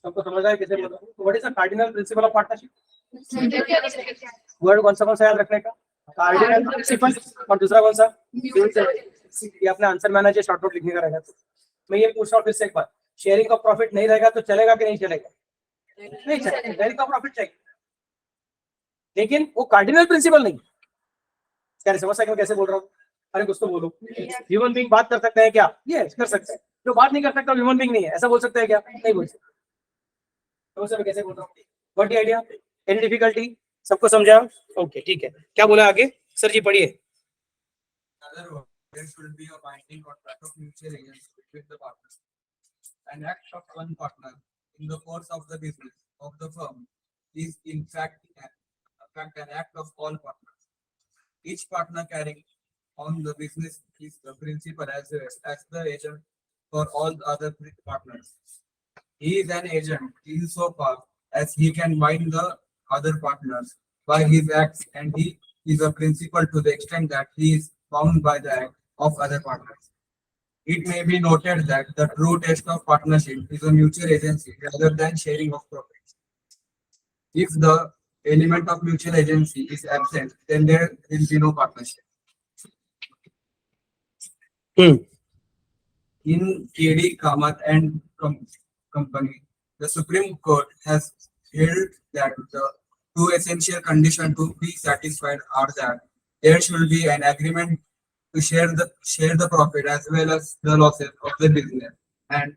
सबको समझ आया कैसे बोल रहा हूँ? What is the cardinal principle of partnership? Word कौन सा याद रखने का? Cardinal principle. और दूसरा कौन सा? ये अपने आंसर में आना चाहिए, शॉर्ट नोट लिखने का रहेगा. तो मैं ये पूछ रहा हूँ फिर से एक बार, शेयरिंग ऑफ प्रॉफिट नहीं रहेगा तो चलेगा कि नहीं चलेगा? नहीं चलेगा. शेयरिंग ऑफ प्रॉफिट चाहिए, लेकिन वो कार्डिनल प्रिंसिपल नहीं. क्या समझ सकते हो कैसे बोल रहा हूँ? अरे कुछ तो बोलो. ह्यूमन बीइंग बात कर सकते हैं क्या? यस कर सकते हैं. जो बात नहीं कर सकता ह्यूमन बीइंग नहीं है, ऐसा बोल सकते हैं क्या? नहीं बोल सकते. तो सर कैसे बोल रहा हूँ? What the idea? Any difficulty? सबको समझा? ओके ठीक है. क्या बोला आगे? सर जी पढ़िए. Otherwise, there should be a binding contract of mutual agency with the partners. An act of one partner in the course of the business of the firm is in fact an act of all partners. Each partner carrying on the business is the principal as the agent for all the other partners. He is an agent insofar as he can bind the other partners by his acts, and he is a principal to the extent that he is bound by the act of other partners. It may be noted that the true test of partnership is a mutual agency rather than sharing of profits. If the element of mutual agency is absent, then there will be no partnership. In KD Kamath and Company, the Supreme Court has held that the two essential conditions to be satisfied are that there should be an agreement to share the profit as well as the losses of the business, and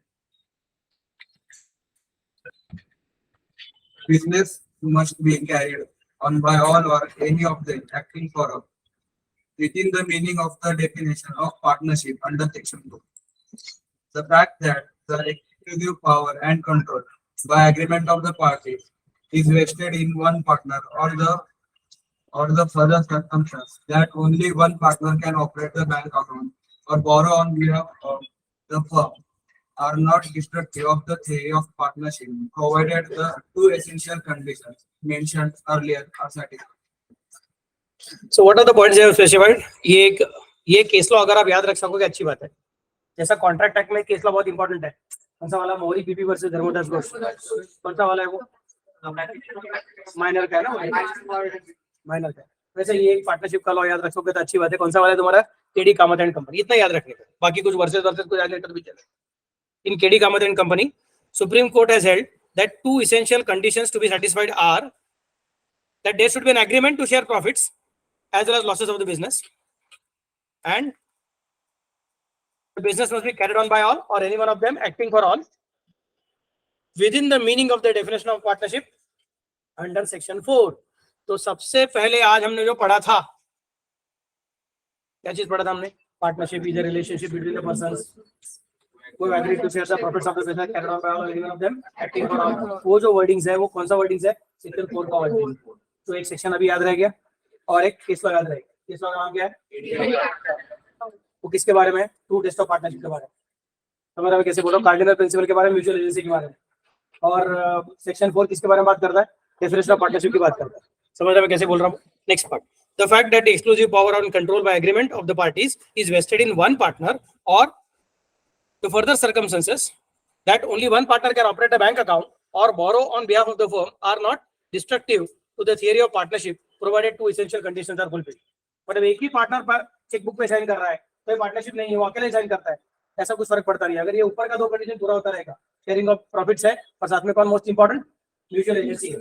business must be carried on by all or any of them acting for all within the meaning of the definition of partnership under section 2. The fact that the exclusive power and control by agreement of the parties is vested in one partner or the further circumstance that only one partner can operate the bank account or borrow on behalf of the firm are not destructive of the theory of partnership, provided the two essential conditions mentioned earlier are satisfied. So what are the points you have specified? ये case law अगर आप याद रख सकोगे अच्छी बात है. जैसा कॉन्ट्रैक्ट एक्ट में केस लॉ बहुत इंपॉर्टेंट है. कौन सा वाला? मोहरी पीपी वर्सेस धर्मदास घोष. कौन सा वाला है वो? माइनर का है ना? माइनर का. वैसे ये एक पार्टनरशिप का लॉ याद रखोगे तो अच्छी बात है. कौन सा वाला है तुम्हारा? KD Kamat and company. इतना याद रखने का, बाकी कुछ वर्सेस कुछ आगे भी चले. In K D Kamat and company, supreme court has held that two essential conditions to be satisfied are that there should be an agreement to share profits as well as losses of the business, and the business must be carried on by all or any one of them acting for all within the meaning of the definition of partnership under section 4. तो सबसे पहले आज हमने जो पढ़ा था, क्या चीज पढ़ा था हमने? Partnership is a relationship between the persons who have agreed to share the profits of the business carried on by all or any one of them acting for all. वो जो वर्डिंग्स है वो कौन सा वर्डिंग्स है? Section 4 का wording. तो एक सेक्शन अभी याद रह गया और एक केस लॉ याद रहेगा. केस लॉ का नाम क्या है? वो किसके बारे में? टू टेस्ट ऑफ पार्टनरशिप के बारे में. समझ कैसे बोलो? कार्डिनल प्रिंसिपल के बारे में, म्यूचुअल एजेंसी के बारे में. और सेक्शन 4 किसके बारे में बात करता है? डेफिनेशन ऑफ पार्टनरशिप की बात करता है. समझ रहे कैसे बोल रहा हूँ? Next part, the fact that the exclusive power and control by agreement of the parties is vested in one partner or to further circumstances that only one partner can operate a bank account or borrow on behalf of the firm are not destructive to the theory of partnership, provided two essential conditions are fulfilled. मतलब एक ही partner पर chequebook पे sign कर रहा है तो ये partnership नहीं है, वो अकेले साइन करता है, ऐसा कुछ फर्क पड़ता नहीं. अगर ये ऊपर का दो कंडीशन पूरा होता रहेगा, शेयरिंग ऑफ प्रॉफिट्स है और साथ में कौन मोस्ट इंपॉर्टेंट? म्यूचुअल एजेंसी है.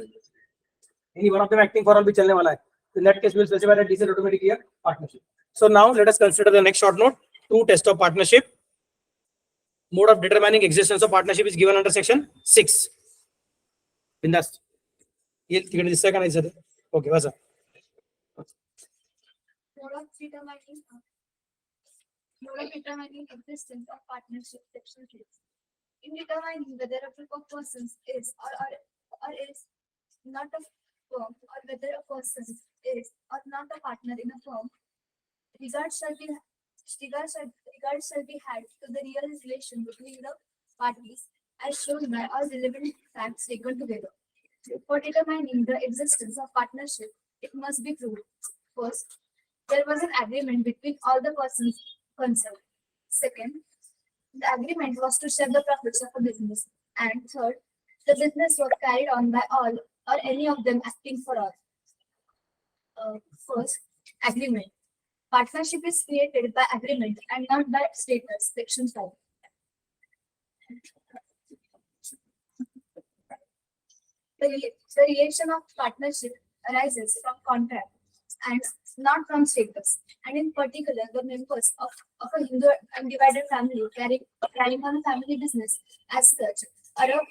Any one of them acting for all भी चलने वाला है. In that case, we'll specify that this is automatically a partnership. So now let us consider the next short note. True test of partnership. Mode of determining existence of partnership is given under section 6. Bindas. ये तिकडे दिसतंय का नाही sir? Okay वाचा. Mode of determining existence of partnership section 6. In determining whether a group of persons is or is not a firm, or whether a person is or not a partner in a firm, regard shall be had to the real relation between the parties as shown by all relevant facts taken together. For determining the existence of partnership, it must be proved. First, there was an agreement between all the persons concerned. Second, the agreement was to share the profits of a business. And third, the business was carried on by all or any of them acting for all. First, agreement. Partnership is created by agreement and not by status. Section 5. The relation of partnership arises from contract and not from status, and in particular, the members of a Hindu undivided family carrying on a family business as such are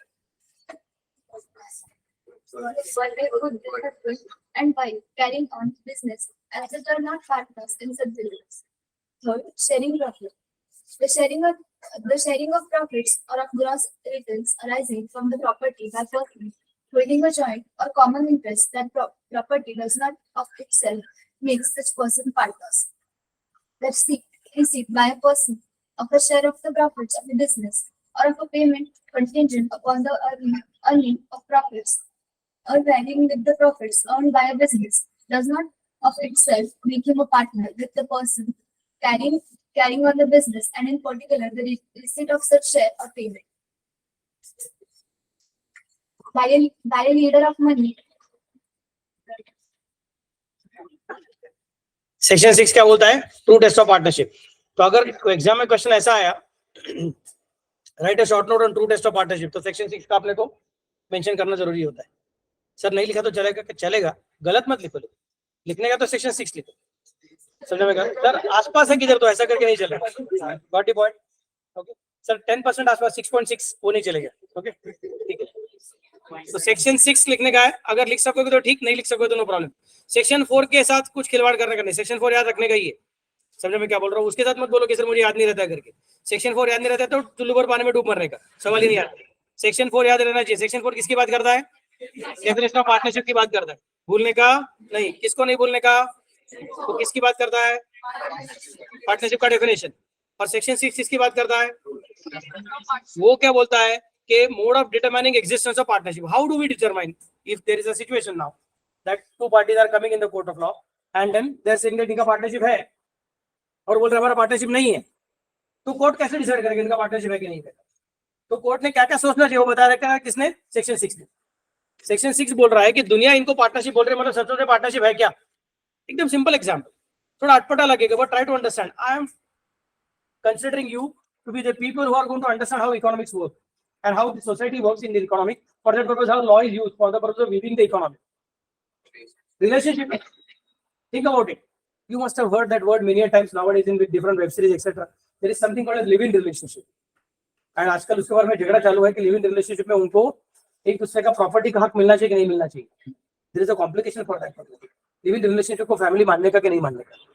and by carrying on business as such are not partners in such business. Third, sharing profit. The sharing of profits or of gross returns arising from the property by person holding a joint or common interest that property does not of itself makes such person partners. That's received by a person of a share of the profits of the business or of a payment contingent upon the earning of profits or varying with the profits earned by a business does not of itself make him a partner with the person carrying on the business, and in particular the receipt of such share or payment by a leader of money. Section 6 क्या बोलता है? True test of partnership. तो अगर exam में question ऐसा आया, write a short note on true test of partnership, तो section 6 का आपने को मेंशन करना जरूरी होता है. सर नहीं लिखा तो चलेगा, गलत मत लिखो. लिखने का तो सेक्शन 6 लिखो. समझ में? सर आसपास है किधर, तो ऐसा करके नहीं चलेगा. Got the point? Okay sir, 10% आसपास 6.6 वो नहीं चलेगा. ओके ठीक है. तो सेक्शन 6 लिखने का है. अगर लिख सकोगे तो ठीक, नहीं लिख सकोगे तो नो प्रॉब्लम. सेक्शन 4 के साथ कुछ खिलवाड़ करने का नहीं. सेक्शन 4 याद रखने का ही है. समझ में क्या बोल रहा हूँ? उसके साथ मत बोलो कि सर मुझे याद नहीं रहता है करके. सेक्शन 4 याद नहीं रहता है तो चुल्लू भर पानी में डूब मरने का सवाल ही नहीं आता. सेक्शन 4 याद रहना चाहिए. सेक्शन 4 किसकी बात करता है? डेफिनेशन ऑफ पार्टनरशिप की बात करता है. भूलने का नहीं. किसको नहीं भूलने का? तो किसकी बात करता है? पार्टनरशिप का डेफिनेशन. और सेक्शन 6 किसकी बात करता है? वो क्या बोलता है कि mode of determining existence of partnership. How do we determine if there is a situation now that two parties are coming in the court of law and then they're saying that इनका partnership है और बोल रहे हमारा partnership नहीं है, तो court कैसे डिसाइड करेगा इनका पार्टनरशिप है कि नहीं है? तो कोर्ट ने क्या क्या सोचना चाहिए वो बता रखा है. किसने? सेक्शन 6 ने. सेक्शन 6 बोल रहा है कि दुनिया इनको पार्टनरशिप बोल रही है, मतलब सच में पार्टनरशिप है क्या? एकदम सिंपल एग्जाम्पल, थोड़ा अटपटा लगेगा but try to understand. I am considering you to be the people who are going to understand how economics work and how the society works in the economic. For that purpose, how law is used for the purpose of weaving the economy. Relationship. Think about it. You must have heard that word many times nowadays in with different web series, etc. There is something called a live-in relationship. And आजकल उसके बारे में झगड़ा चालू है कि live in relationship में उनको एक दूसरे का प्रॉपर्टी का हक मिलना चाहिए कि नहीं मिलना चाहिए. There is a complication for that. Live in relationship को फैमिली मानने का कि नहीं मानने का.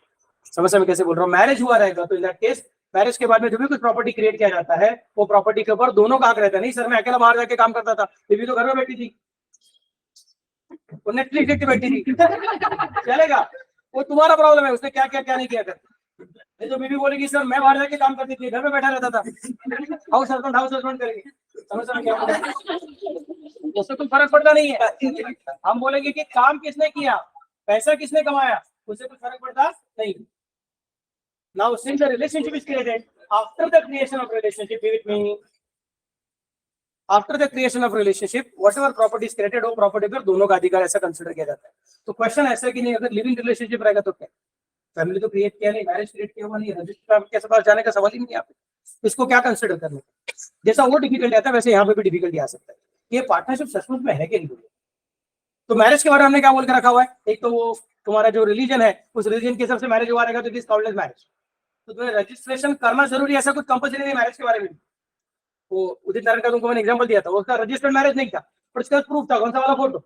समझ में कैसे बोल रहा हूँ? मैरिज हुआ रहेगा तो इन दैट केस मैरिज के बाद में जो भी कुछ प्रॉपर्टी क्रिएट किया जाता है वो प्रॉपर्टी के ऊपर दोनों का हक रहता है. नहीं सर मैं अकेला बाहर जाके काम करता था, बीवी तो घर में बैठी थी, वो नेटफ्लिक्स देखते बैठी थी, चलेगा? वो तुम्हारा प्रॉब्लम है, उसने क्या क्या क्या नहीं किया कर. नहीं तो बीवी बोलेगी सर मैं बाहर जाके काम करती थी, घर में बैठा रहता था, हाउस हस्बैंड करेंगे. समझ में क्या? उससे कोई फर्क पड़ता नहीं है. हम बोलेंगे कि काम किसने किया, पैसा किसने कमाया, उससे कुछ फर्क पड़ता नहीं. Now, since the relationship is created, after the creation of relationship, be with me. After the creation of relationship, whatever property is created, वो property पर दोनों का अधिकार ऐसा कंसिडर किया जाता है. तो क्वेश्चन ऐसा कि नहीं, अगर लिविंग रिलेशनशिप रहेगा तो क्या? फैमिली तो क्रिएट किया नहीं, मैरिज क्रिएट किया हुआ नहीं, रजिस्टर के पास जाने का सवाल ही नहीं है. इसको क्या कंसिडर करना? जैसा वो डिफिकल्टी आता है वैसे यहाँ पे भी डिफिकल्टी आ सकता है. ये पार्टनरशिप सचमुच में है कि नहीं? तो मैरिज के बारे में हमने क्या बोल के रखा हुआ है? एक तो वो तुम्हारा जो रिलीजन है उस रिलीजन के हिसाब से मैरिज हुआ रहेगा तो it is called as marriage. तो तुम्हें रजिस्ट्रेशन करना जरूरी है, ऐसा कुछ कंपल्सरी नहीं मैरिज के बारे में. वो उदित नारायण का तुमको मैंने एग्जांपल दिया था, उसका रजिस्टर्ड मैरिज नहीं था पर उसका प्रूफ था. कौन सा वाला फोटो?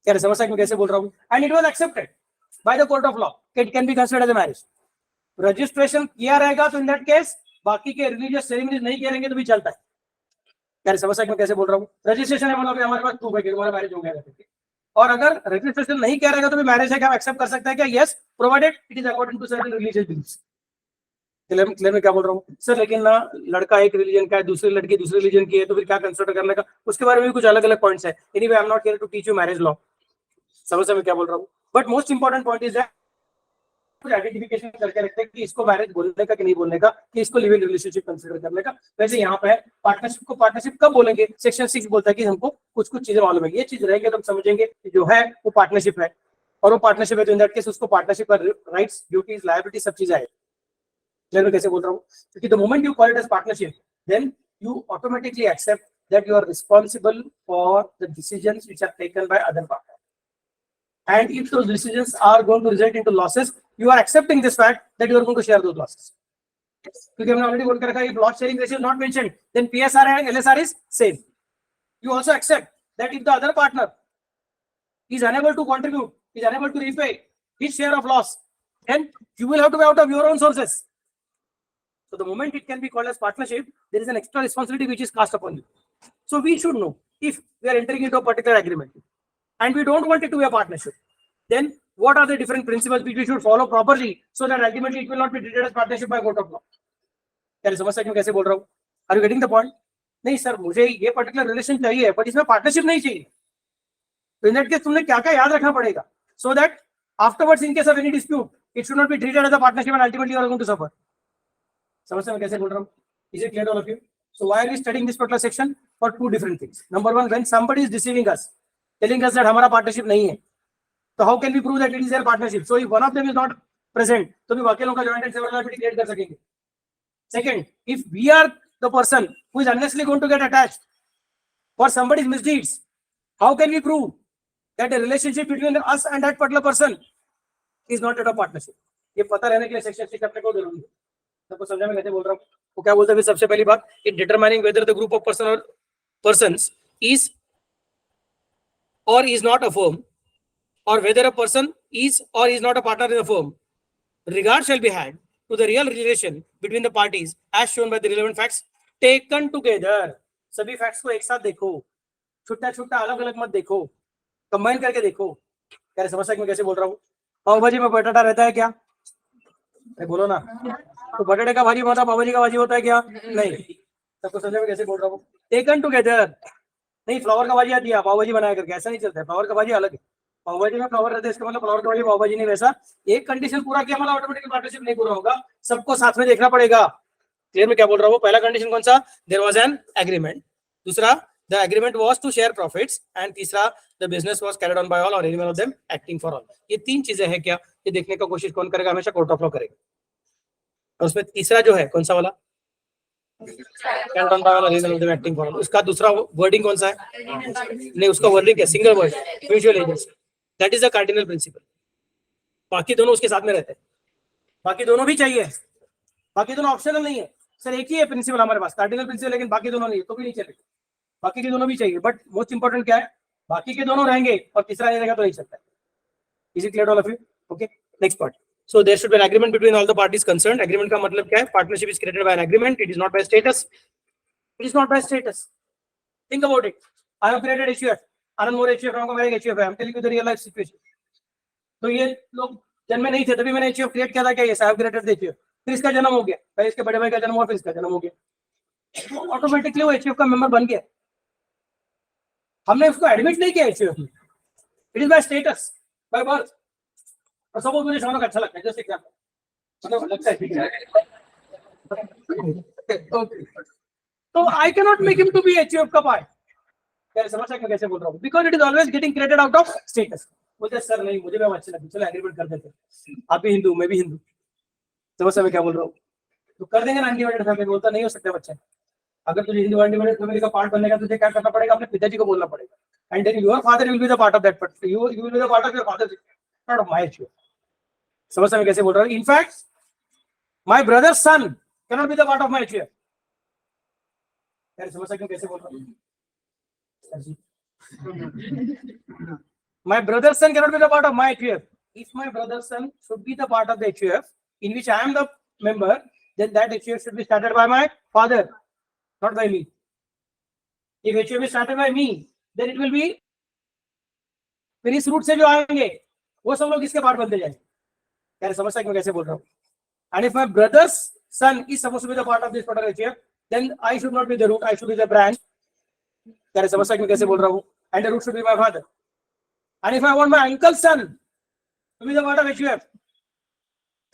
क्या समझ सकते कैसे बोल रहा हूँ? And it was accepted by the court of law, it can be considered as a marriage. Registration किया रहेगा तो इन दैट केस बाकी के रिलीजियस सेरेमनीज नहीं करेंगे तो भी चलता है. क्या समस्या मैं कैसे बोल रहा हूँ? रजिस्ट्रेशन है मतलब हमारे पास प्रूफ है कि हमारा मैरिज हो गया है। और अगर रजिस्ट्रेशन नहीं कह रहेगा तो भी मैरिज है क्या एक्सेप्ट कर सकता है क्या? Yes, provided it is according to certain religious beliefs. Clear में क्या बोल रहा हूँ सर? लेकिन ना लड़का एक रिलीजन का है, दूसरी लड़की दूसरे रिलीजन की है, तो फिर क्या कंसिडर करने का? उसके बारे में भी कुछ अलग अलग पॉइंट्स है। Anyway I am not here to teach you marriage law. समझ में क्या बोल रहा हूँ? But most important point is that कुछ आइडेंटिफिकेशन करके रखते हैं कि इसको मैरिज बोलने का कि नहीं बोलने का, कि इसको लिव इन रिलेशनशिप कंसीडर करने का। वैसे यहाँ पे पार्टनरशिप को पार्टनरशिप कब बोलेंगे? सेक्शन 6 बोलता है कि हमको कुछ कुछ चीजें मालूम है, ये चीज रहेंगे तो हम समझेंगे कि जो है वो पार्टनरशिप है। और वो पार्टनरशिप है तो इन दैट केस उसको पार्टनरशिप का राइट्स, ड्यूटीज, लायबिलिटी सब चीजें आए। मैं कैसे बोल रहा हूँ? क्योंकि the moment you call it as partnership then you automatically accept that you are responsible for the decisions which are taken by other partner, and if those decisions are going to result into losses, you are accepting this fact that you are going to share those losses. क्योंकि हमने already बोल कर रखा है, if loss sharing ratio is not mentioned, then PSR and LSR is same. You also accept that if the other partner is unable to contribute, is unable to repay his share of loss, then you will have to pay out of your own sources. So the moment it can be called as partnership, there is an extra responsibility which is cast upon you. So we should know if we are entering into a particular agreement and we don't want it to be a partnership, then what are the different principles which we should follow properly so that ultimately it will not be treated as partnership by court of law? क्या समझ सकते हैं कैसे बोल रहा हूँ? Are you getting the point? नहीं sir, मुझे ये पर्टिकुलर रिलेशन चाहिए बट इसमें पार्टनरशिप नहीं चाहिए। तो इन दैट केस तुमने क्या क्या याद रखना पड़ेगा so that afterwards in case of any dispute it should not be treated as a partnership and ultimately you are going to suffer. समझ सकते हैं कैसे बोल रहा हूँ? Is it clear to all of you? So why are we studying this particular section? For two different things. Number one, when somebody is deceiving us, telling us that हमारा partnership नहीं है, तो how can we prove that it is their partnership? So if one of them is not present, तो भी बाकी लोगों का joint and several liability create कर सकेंगे. Second, if we are the person who is unnecessarily going to get attached for somebody's misdeeds, how can we prove that the relationship between us and that particular person is not at a partnership? ये पता रहने के लिए section 6 अपने को जरूरी है। सबको समझा मैं कैसे बोल रहा हूँ? वो क्या बोलते हैं? सबसे पहली बात, in determining whether the group of person or persons is or is not a firm, or whether a person is or is not a partner in the firm, regard shall be had to the real relation between the parties as shown by the relevant facts taken together. सभी facts को एक साथ देखो, छुट्टा छुट्टा अलग अलग मत देखो, कंबाइन करके देखो। क्या समस्या मैं कैसे बोल रहा हूँ? पाव भाजी में बटाटा रहता है क्या? बोलो ना। तो बटाटे का भाजी होता है, पाव भाजी का भाजी होता है क्या? नहीं। सबको समझ में कैसे बोल रहा हूँ? Taken together. नहीं, फ्लावर का भाजी आती है, पाव भाजी बनाया करके, ऐसा नहीं चलता है। फ्लावर का भाजी अलग है, पाव भाजी में फ्लावर रहता है, इसका मतलब फ्लावर का भाजी पाव भाजी नहीं। वैसा एक कंडीशन पूरा किया मतलब ऑटोमेटिकली पार्टनरशिप नहीं पूरा होगा, सबको साथ में देखना पड़ेगा। क्लियर में क्या बोल रहा हूँ? पहला कंडीशन कौन सा? There was an agreement. दूसरा, the agreement was to share profits. And तीसरा, the business was carried on by all और any one of them acting for all. ये तीन चीजें हैं क्या? ये देखने का कोशिश कौन करेगा? हमेशा कोर्ट ऑफ लॉ करेगा। और उसमें तीसरा जो है कौन सा वाला? कैरिड ऑन बाय ऑल और any one of them acting for all. उसका दूसरा वर्डिंग कौन सा है? नहीं, उसका वर्डिंग है single word, mutual agency. That is the cardinal principle. बाकी दोनों उसके साथ में रहते हैं, बाकी दोनों भी चाहिए, बाकी दोनों ऑप्शनल नहीं है। सर एक ही है प्रिंसिपल हमारे पास, कार्डिनल प्रिंसिपल, लेकिन बाकी दोनों नहीं है तो भी नहीं चलेगा। बाकी के दोनों भी चाहिए, बट मोस्ट इंपॉर्टेंट क्या है? बाकी के दोनों रहेंगे और तीसरा नहीं रहेगा तो नहीं चलता है। Is it clear all of you? Okay, next part. So there should be an agreement between all the parties concerned. Agreement का मतलब क्या है? Partnership is created by an agreement. It is not by status. It is not by status. Think about it. I have created HUF. Anand More HUF, Ram Kumar HUF है. I'm telling you the real life situation. तो ये लोग जन्म में नहीं थे तभी मैंने HUF क्रिएट किया था क्या? ये साहब क्रिएटेड थे HUF। फिर इसका जन्म हो गया, फिर इसके बड़े भाई का जन्म हुआ, फिर इसका जन्म हो गया, ऑटोमेटिकली वो HUF का मेंबर बन गया। हमने उसको एडमिट नहीं किया HUF में। It is by status, by birth. और सब मुझे शौक अच्छा लगता है, जैसे क्या मतलब लगता है ठीक है। तो I can not make him to be HUF का पार्ट। क्या समझ सकते कैसे बोल रहा हूँ? Because it is always getting created out of status. बोलते सर नहीं, मुझे भी अच्छे लगे, चलो एग्रीमेंट कर देते, आप भी हिंदू मैं भी हिंदू। समझ मैं क्या बोल रहा हूँ? तो कर देंगे ना अनडिवाइडेड फैमिली। बोलता नहीं हो सकता बच्चा, अगर तुझे हिंदू अनडिवाइडेड फैमिली का पार्ट बनने का तुझे क्या करना पड़ेगा? अपने पिताजी को बोलना पड़ेगा। And then your father will be the part of that, but you will be the part of your father, not of my HUF। समझ में कैसे बोल रहा हूँ? In fact my brother son can not be the part of my HUF। समझ सकते कैसे बोल रहा हूँ? My brother's son cannot be the part of my HUF. If my brother's son should be the part of the HUF in which I am the member, then that HUF should be started by my father, not by me. If HUF is started by me, then it will be फिर इस root से जो आएंगे वो सब लोग इसके part बनते जाएंगे. क्या समझता है मैं कैसे बोल रहा हूँ? And if my brother's son is supposed to be the part of this product HUF, then I should not be the root, I should be the branch. क्या समझता है मैं कैसे बोल रहा हूँ? And the root should be my father. And if I want my uncle's son to be the part of HUF,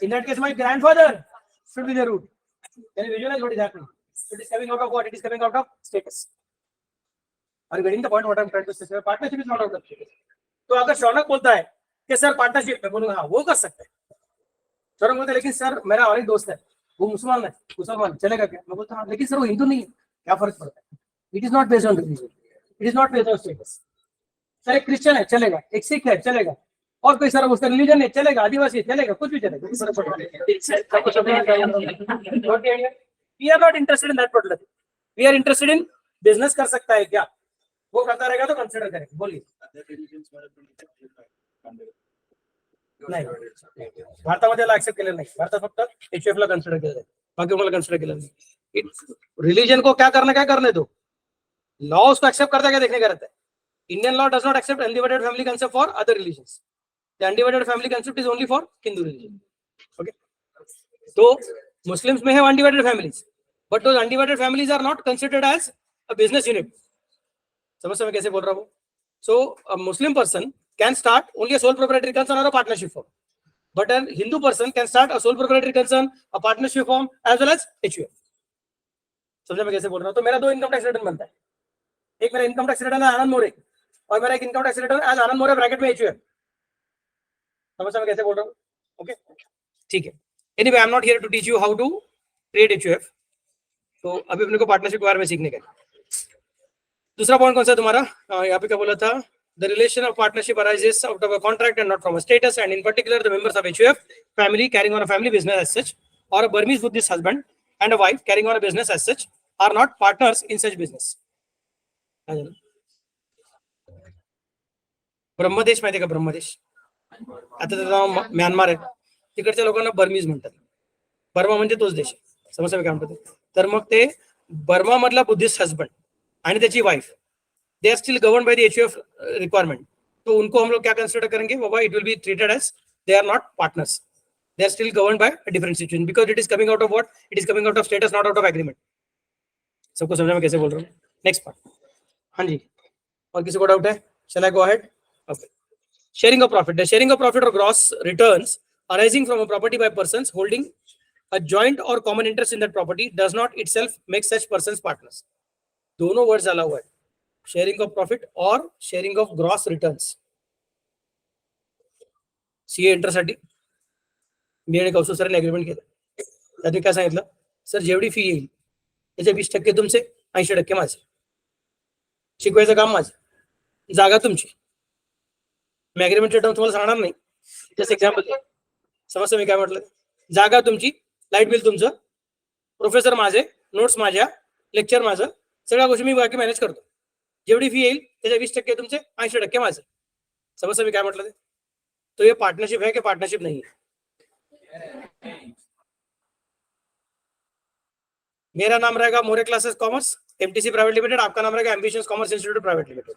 in that case my grandfather should be the root. Can you visualize what is happening? It is coming out of what? It is coming out of status. Are you getting the point what I am trying to say? Partnership is not out of status. तो अगर शौनक बोलता है कि sir partnership में, बोलूंगा हाँ वो कर सकते हैं. शौनक बोलता है लेकिन सर मेरा और एक दोस्त है वो मुसलमान चलेगा क्या? मैं बोलता हाँ लेकिन सर वो हिंदू नहीं है, क्या फर्क पड़ता है? It is not based on religion, it is not based on status. Sir एक क्रिश्चियन है चलेगा, एक सिख है चलेगा, और कोई सर उसका रिलीजन है चलेगा, आदिवासी चलेगा, कुछ भी चलेगा. We are not interested in that particular. We are interested in business कर सकता है क्या, वो करता रहेगा तो कंसिडर करेंगे. बोलिए. नाही भारतामध्ये याला ऍक्सेप्ट केलेलं नाही. भारतात फक्त HUF ला कन्सिडर केलं जातं, बाकी कोणाला कन्सिडर केलं नाही. रिलीजन को क्या करने दो, लॉ उसको एक्सेप्ट करता है क्या देखने का रहता है. Indian law does not accept undivided family concept for other religions. The undivided family concept is only for Hindu religion. Okay, तो मुस्लिम्स में है undivided families, but those undivided families are not considered as a business unit. समझ मैं कैसे बोल रहा हूँ? So a Muslim person can start only a sole proprietary concern or a partnership firm, but a Hindu person can start a sole proprietary concern, a partnership firm as well as HUF. समझा मैं कैसे बोल रहा हूँ? तो मेरा दो income tax return बनता है. एक मेरा इनकम टैक्स रिटर्न है आनंद मोरे, और मेरा एक इनकम टैक्स रिटर्न एज आनंद मोरे ब्रैकेट में HUF. समझा मैं कैसे बोल रहा हूँ? ओके, ठीक है. Anyway I am not here to teach you how to create HUF. तो अभी अपने को पार्टनरशिप के बारे में सीखने का. दूसरा पॉइंट कौन सा तुम्हारा? यहाँ पे क्या बोला था? The relation of partnership arises out of a contract and not from a status, and in particular the members of HUF family carrying on a family business as such, or a Burmese Buddhist husband and a wife carrying on a business as such, are not partners in such business. Brahmadesh माहिती का? ब्रह्मदेश आता त्याचं नाव म्यानमार आहे, तिकडच्या लोकांना Burmese म्हणतात. Burma म्हणजे तोच देश. समजलं काय म्हणतात? तर मग ते बर्मा मधला बुद्धिस्ट हस्बंड आणि त्याची wife, they are still govern by the HUF requirement. तो उनको हम लोग क्या कंसिडर करेंगे बाबा? It will be treated as they are not partners, they are still govern by a different situation, because it is coming out of what? It is coming out of status, not out of agreement. सबको समझा मैं कैसे बोल रहा हूँ? Next part. हाँ जी, और किसी को डाउट है? Shall I go ahead? Okay. Sharing of profit. The sharing of profit और gross returns arising from a property by persons holding a joint or common interest in that property does not itself make such persons partners. दोनों words आला हुआ है, sharing of profit और sharing of gross returns. CA इंटरसाठी मी आणि कौशल सरांनी agreement केलं. त्याने काय सांगितलं? सर जेवढी फी येईल त्याचे 20% तुमचे, 80% माझे. शिकवायचं काम माझं, जागा तुमची. मी अग्रीमेंटचे टर्म तुम्हाला सांगणार नाही, जस्ट एक्झाम्पल. समजतं मी काय म्हटलं? जागा तुमची, लाईट बिल तुमचं, प्रोफेसर माझे, नोट्स माझ्या, लेक्चर माझं, सगळ्या गोष्टी मी बाकी मॅनेज करतो. जेवढी फी येईल त्याच्या 20% तुमचे, 80% माझे. समजतं मी काय म्हटलं ते? तो ये पार्टनरशिप है कि पार्टनरशिप नहीं है? मेरा नाम रहेगा More classes commerce MTC private limited, आपका नाम रहेगा ambitions commerce institute private limited.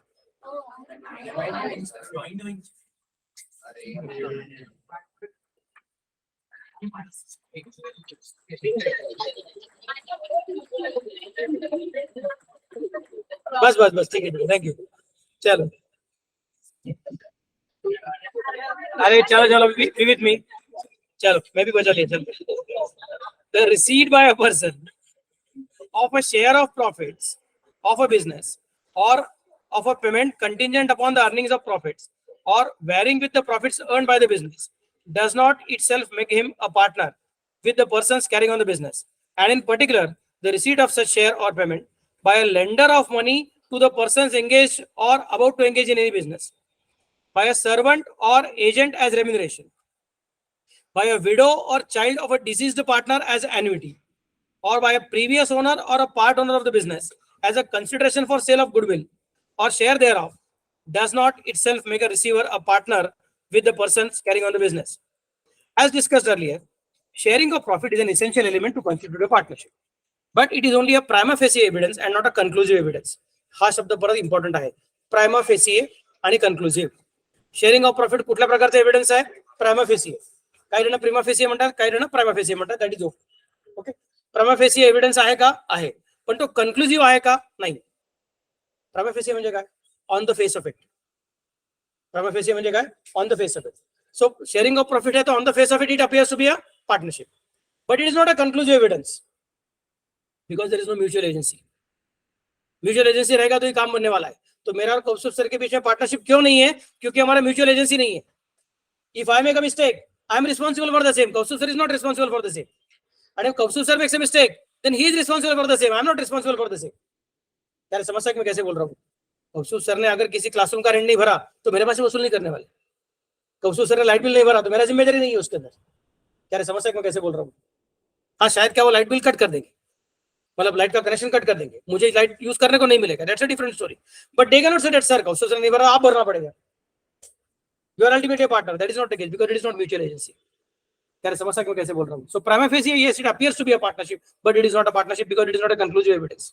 बस बस बस ठीक है, थैंक यू. चलो अरे चलो चलो be with me. चलो मैं भी बचा लिया. चलो. The receipt by a person of a share of profits of a business or of a payment contingent upon the earnings of profits or varying with the profits earned by the business does not itself make him a partner with the persons carrying on the business, and in particular the receipt of such share or payment by a lender of money to the persons engaged or about to engage in any business, by a servant or agent as remuneration, by a widow or child of a deceased partner as annuity, or by a previous owner or a part owner of the business as a consideration for sale of goodwill or share thereof, does not itself make a receiver a partner with the persons carrying on the business. As discussed earlier, sharing of profit is an essential element to constitute a partnership, but it is only a prima facie evidence and not a conclusive evidence. हा शब्द परत important आहे. प्रायमा फेसिए आणि कन्क्लुसिव्ह. Sharing of profit कुठल्या प्रकारचा evidence आहे? प्रायमा फेसिए. काही जण प्रिमा फेसिए म्हणतात, काही जण प्रायमा फेसिए म्हणतात. That is okay. Prima facie evidence आहे का? आहे. पण तो कन्क्लुसिव्ह आहे का? नाही. प्रायमा फेसिए म्हणजे काय? On the face of it. Prima facie म्हणजे काय? On the face of it. So sharing of profit है तो on the face of it appears to be a partnership, but it is not a conclusive evidence because there is no mutual agency. Mutual agency रहेगा तो ये काम बनने वाला है. तो मेरा और कौस्तुभ सर के बीच में पार्टनरशिप क्यों नहीं है? क्योंकि हमारा म्यूचुअल एजेंसी नहीं है. If I make a mistake, I am responsible for the same. Kaustubh sir is not responsible for the same. And if Kaustubh sir makes a mistake, then he is responsible for the same. I am not responsible for the same. यार समस्या मैं कैसे बोल रहा हूँ? कौस्तुभ sir ने अगर किसी क्लासरूम का रेंट नहीं भरा तो मेरे पास से वसूल नहीं करने वाले. कौस्तुभ सर ने लाइट बिल नहीं भरा तो मेरा जिम्मेदारी नहीं है उसके अंदर. यार समस्या मैं कैसे बोल रहा हूँ? हाँ, शायद क्या वो लाइट बिल कट कर देंगे, मतलब लाइट का कनेक्शन कट कर देंगे, मुझे लाइट यूज करने को नहीं मिलेगा. That's a different story. But they can not say that sir Kaustubh sir ने नहीं भरा, आप भरना पड़ेगा. You are ultimately partner. That is not the case because it is not mutual agency. यार समस्या क्यों कैसे बोल रहा हूँ? So prima facie yes it appears to be a partnership, but it is not a partnership because it is not a conclusive evidence.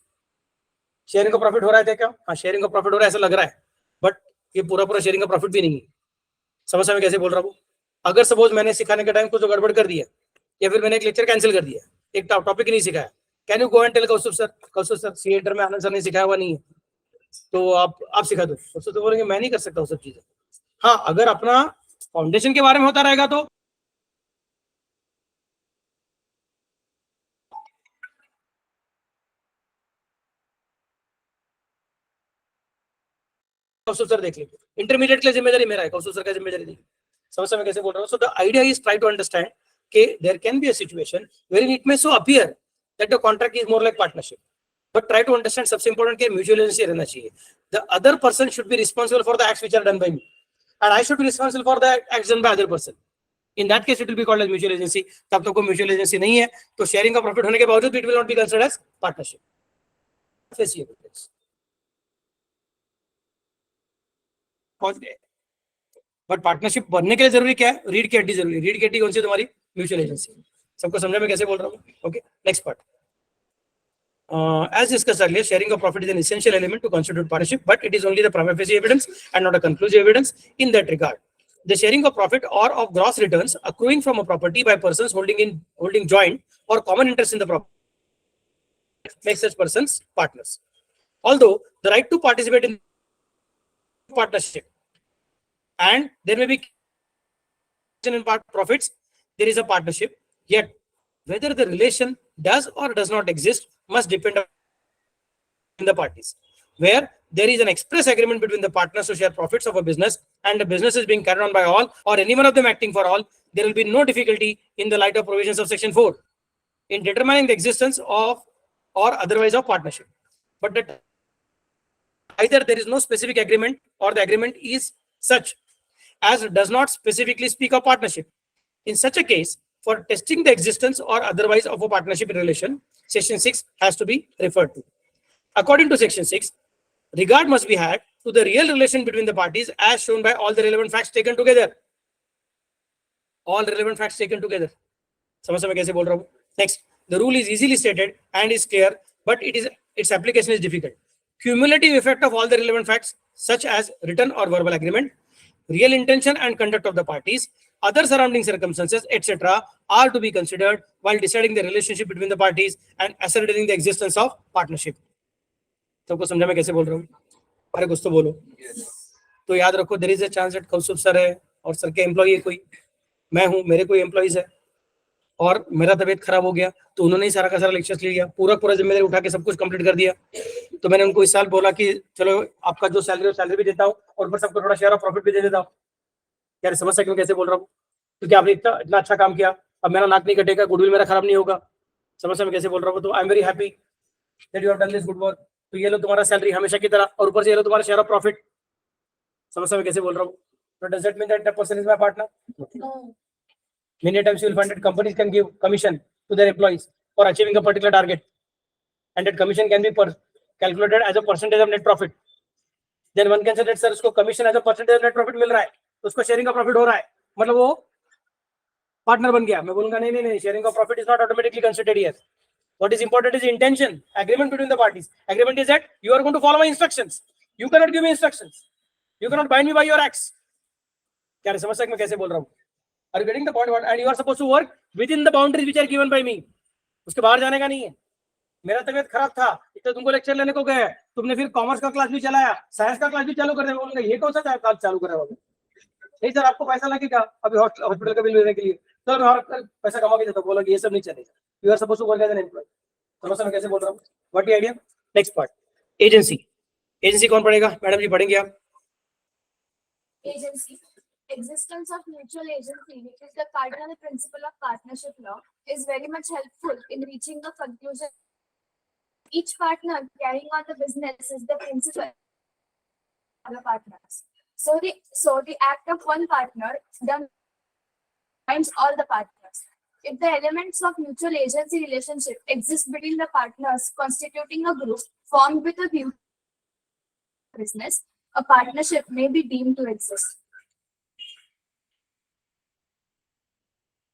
Sharing का profit हो रहा है क्या? हाँ, शेयरिंग का प्रॉफिट हो रहा है ऐसा लग रहा है, बट ये पूरा शेयरिंग का प्रॉफिट भी नहीं है. समस्या में कैसे बोल रहा हूँ? अगर सपोज मैंने सिखाने के टाइम कुछ तो गड़बड़ कर दिया या फिर मैंने एक लेक्चर कैंसिल कर दिया, एक टॉपिक नहीं सिखाया, can you go and tell Kaustubh sir C inter में आनंद सर ने सिखाया हुआ नहीं है तो आप सिखा दो. कौस्तुभ तो बोलेंगे मैं नहीं कर सकता वो सब चीजें. हाँ, अगर अपना फाउंडेशन के बारे में होता रहेगा तो कौस्तुभ सर देख लेंगे. इंटरमीडिएट के लिए जिम्मेदारी मेरा है, कौस्तुभ सर का जिम्मेदारी नहीं. समस्या में कैसे बोल रहा हूँ? So the idea is try to understand कि there can be a situation where it may so appear that the contract is more like partnership, but try to understand सबसे इंपॉर्टेंट कि म्यूचुअल एजेंसी रहना चाहिए. The other person should be responsible for the acts which are done by me and I should be responsible for the acts done by other person. In that case it will be called as mutual agency. तब तक को mutual agency नहीं है तो sharing का profit होने के बावजूद it will not be considered as partnership. But partnership बनने के लिए जरूरी क्या है? रीड की हड्डी जरूरी. रीड की हड्डी कौन सी? तुम्हारी म्यूचुअल एजेंसी. सबको समझा मैं कैसे बोल रहा हूँ? Okay, next part. As discussed earlier, sharing of profit is an essential element to constitute partnership, but it is only the prima facie evidence and not a conclusive evidence in that regard. The sharing of profit or of gross returns accruing from a property by persons holding joint or common interest in the property makes such persons partners. Although the right to participate in partnership and there may be in part profits, there is a partnership, yet whether the relation does or does not exist must depend on the parties. Where there is an express agreement between the partners to share profits of a business and the business is being carried on by all or any one of them acting for all, there will be no difficulty in the light of provisions of section 4 in determining the existence of or otherwise of partnership. But that either there is no specific agreement or the agreement is such as does not specifically speak of partnership. In such a case, for testing the existence or otherwise of a partnership relation, section 6 has to be referred to. According to section 6, regard must be had to the real relation between the parties as shown by all the relevant facts taken together. All relevant facts taken together. समझ में कैसे बोल रहा हूँ? Next, the rule is easily stated and is clear, but its application is difficult. Cumulative effect of all the relevant facts, such as written or verbal agreement, real intention and conduct of the parties, other surrounding circumstances, etc., are to be considered while deciding the relationship between the parties and ascertaining the existence of partnership. सबको समझा मैं कैसे बोल रहा हूँ? अरे कुछ तो बोलो. तो याद रखो, there is a chance that Kaustubh sir है और सर के एम्प्लॉई है कोई, मैं हूँ, मेरे कोई एम्प्लॉइज है और मेरा तबीयत खराब हो गया तो उन्होंने ही सारा का सारा लेक्चर्स ले लिया, पूरा जिम्मेदारी उठा के सब कुछ कंप्लीट कर दिया. तो मैंने उनको इस साल बोला कि चलो आपका जो सैलरी भी देता हूँ और ऊपर सबको थोड़ा शेयर ऑफ प्रॉफिट भी दे देता हूँ. यार समस्या क्यों कैसे बोल रहा हूँ? क्योंकि आपने इतना अच्छा काम किया, अब मेरा नाक नहीं कटेगा, गुडविल मेरा खराब नहीं होगा. समस्या में कैसे बोल रहा हूँ? तो I am very happy that you have done this good work. तो ये लो तुम्हारा सैलरी हमेशा की तरह और ऊपर से ये लो तुम्हारा शेयर ऑफ प्रॉफिट. समस्या में कैसे बोल रहा हूँ? So does that mean that the person is my partner? No. Many times you will find that companies can give commission to their employees for achieving a particular target, and that commission can be calculated as a percentage of net profit. Then one can say that sir उसको commission as a percentage of net profit मिल रहा है, तो उसको sharing का profit हो रहा है, मतलब वो partner बन गया. मैं बोलूंगा नहीं, sharing का profit is not automatically considered here. What is important is intention, agreement between the parties. Agreement is that you are going to follow my instructions. You cannot give me instructions. You cannot bind me by your acts. क्या रे, समझ सकते मैं कैसे बोल रहा हूँ? Are you getting the point? And you are supposed to work within the boundaries which are given by me. उसके बाहर जाने का नहीं है. मेरा तबीयत खराब था, इसलिए तुमको लेक्चर लेने को गए. तुमने फिर कॉमर्स का क्लास भी चलाया, साइंस का क्लास भी चालू कर दिया. बोलूंगा ये कौन सा क्लास चालू कर रहे हो? नहीं सर, आपको पैसा लगेगा अभी हॉस्पिटल का बिल देने के लिए. चलो मैं और पैसा कमा के देता हूँ. बोला कि ये सब नहीं चलेगा. You are supposed to work as an employee. समझ मैं कैसे बोल रहा हूँ? What the idea? Next part. Agency. Agency कौन पढ़ेगा? मैडम जी पढ़ेंगे आप? Agency. Existence of mutual agency, which is the cardinal principle of partnership law, is very much helpful in reaching a conclusion. Each partner carrying on the business is the principal of the partners. So the act of one partner then binds all the partners. If the elements of mutual agency relationship exist between the partners constituting a group formed with a view to business, a partnership may be deemed to exist.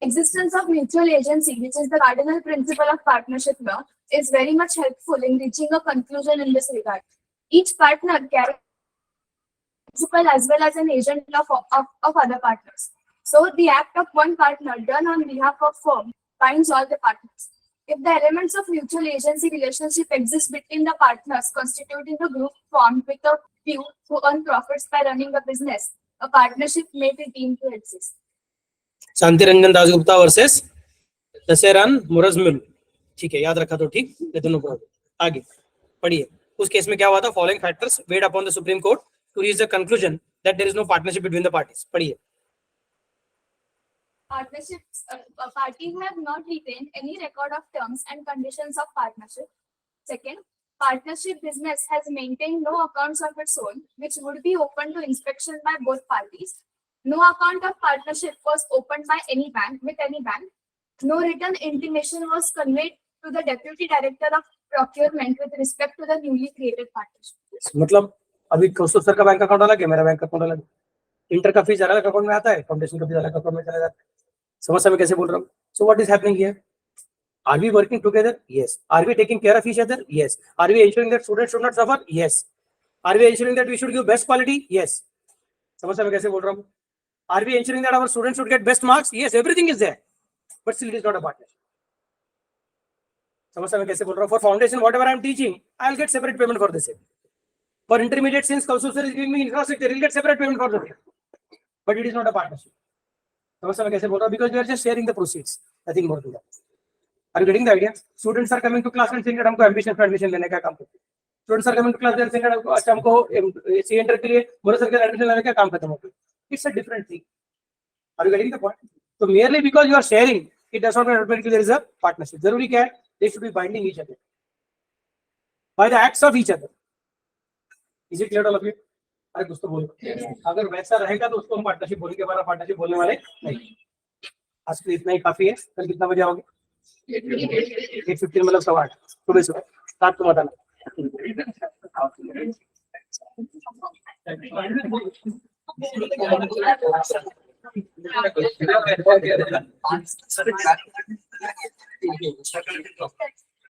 Existence of mutual agency, which is the cardinal principle of partnership law, is very much helpful in reaching a conclusion in this regard. Each partner carries principal as well as an agent of other partners. So the act of one partner done on behalf of firm binds all the partners. If the elements of mutual agency relationship exist between the partners constituting a group formed with a view to earn profits by running a business, a partnership may be deemed to exist. Shanti Ranjan Dasgupta versus दशहरान मुरजमिल. ठीक है, याद रखा तो ठीक. ये दोनों को आगे पढ़िए. उस केस में क्या हुआ था? Following factors weighed upon the supreme court to reach the conclusion that there is no partnership between the parties. पढ़िए. Partnerships, parties have not retained any record of terms and conditions of partnership. Second, partnership business has maintained no accounts of its own, which would be open to inspection by both parties. No account of partnership was opened by any bank with any bank. No written intimation was conveyed to the deputy director of procurement with respect to the newly created partnership. मतलब अभी कौस्तुभ sir का bank account अलग है, मेरा bank account अलग है. Inter का fees अलग अकाउंट में आता है, फाउंडेशन का फीस अलग अकाउंट में चला जाता है. समझ में कैसे बोल रहा हूँ? So what is happening here? Are we working together? Yes. Are we taking care of each other? Yes. Are we ensuring that students should not suffer? Yes. Are we ensuring that we should give best quality? Yes. समझ में कैसे बोल रहा हूँ? Are we ensuring that our students should get best marks? Yes, everything is there. But still it is not a partnership. समझ में कैसे बोल रहा हूँ? For foundation, whatever I am teaching, I'll get separate payment for the same. For intermediate, since Kaustuv sir is giving me infrastructure, he'll get separate payment for the same. But it is not a partnership. समझ में कैसे बोल रहा हूँ? Because we are just sharing the proceeds. Nothing more than that. Are you getting the idea? Students are coming to class and saying that हमको ambition for admission लेने का काम करते हैं. Students are coming to class and saying that अच्छा हमको सी enter के लिए बोले सर के एडमिशन लेने का काम खत्म हो गया. It's a different thing. Are you getting the point? So merely because you are sharing, it does not mean automatically there is a partnership. जरूरी क्या है? They should be binding each other by the acts of each other. Is it clear to all of you? अरे कुछ तो बोलो. अगर वैसा रहेगा तो उसको हम पार्टनरशिप बोलेंगे. हमारा पार्टनरशिप बोलने वाले नहीं. आज के लिए इतना ही काफी है. कल कितना बजे आओगे? 8:15 मतलब 8:15 सुबह 7 को बताना.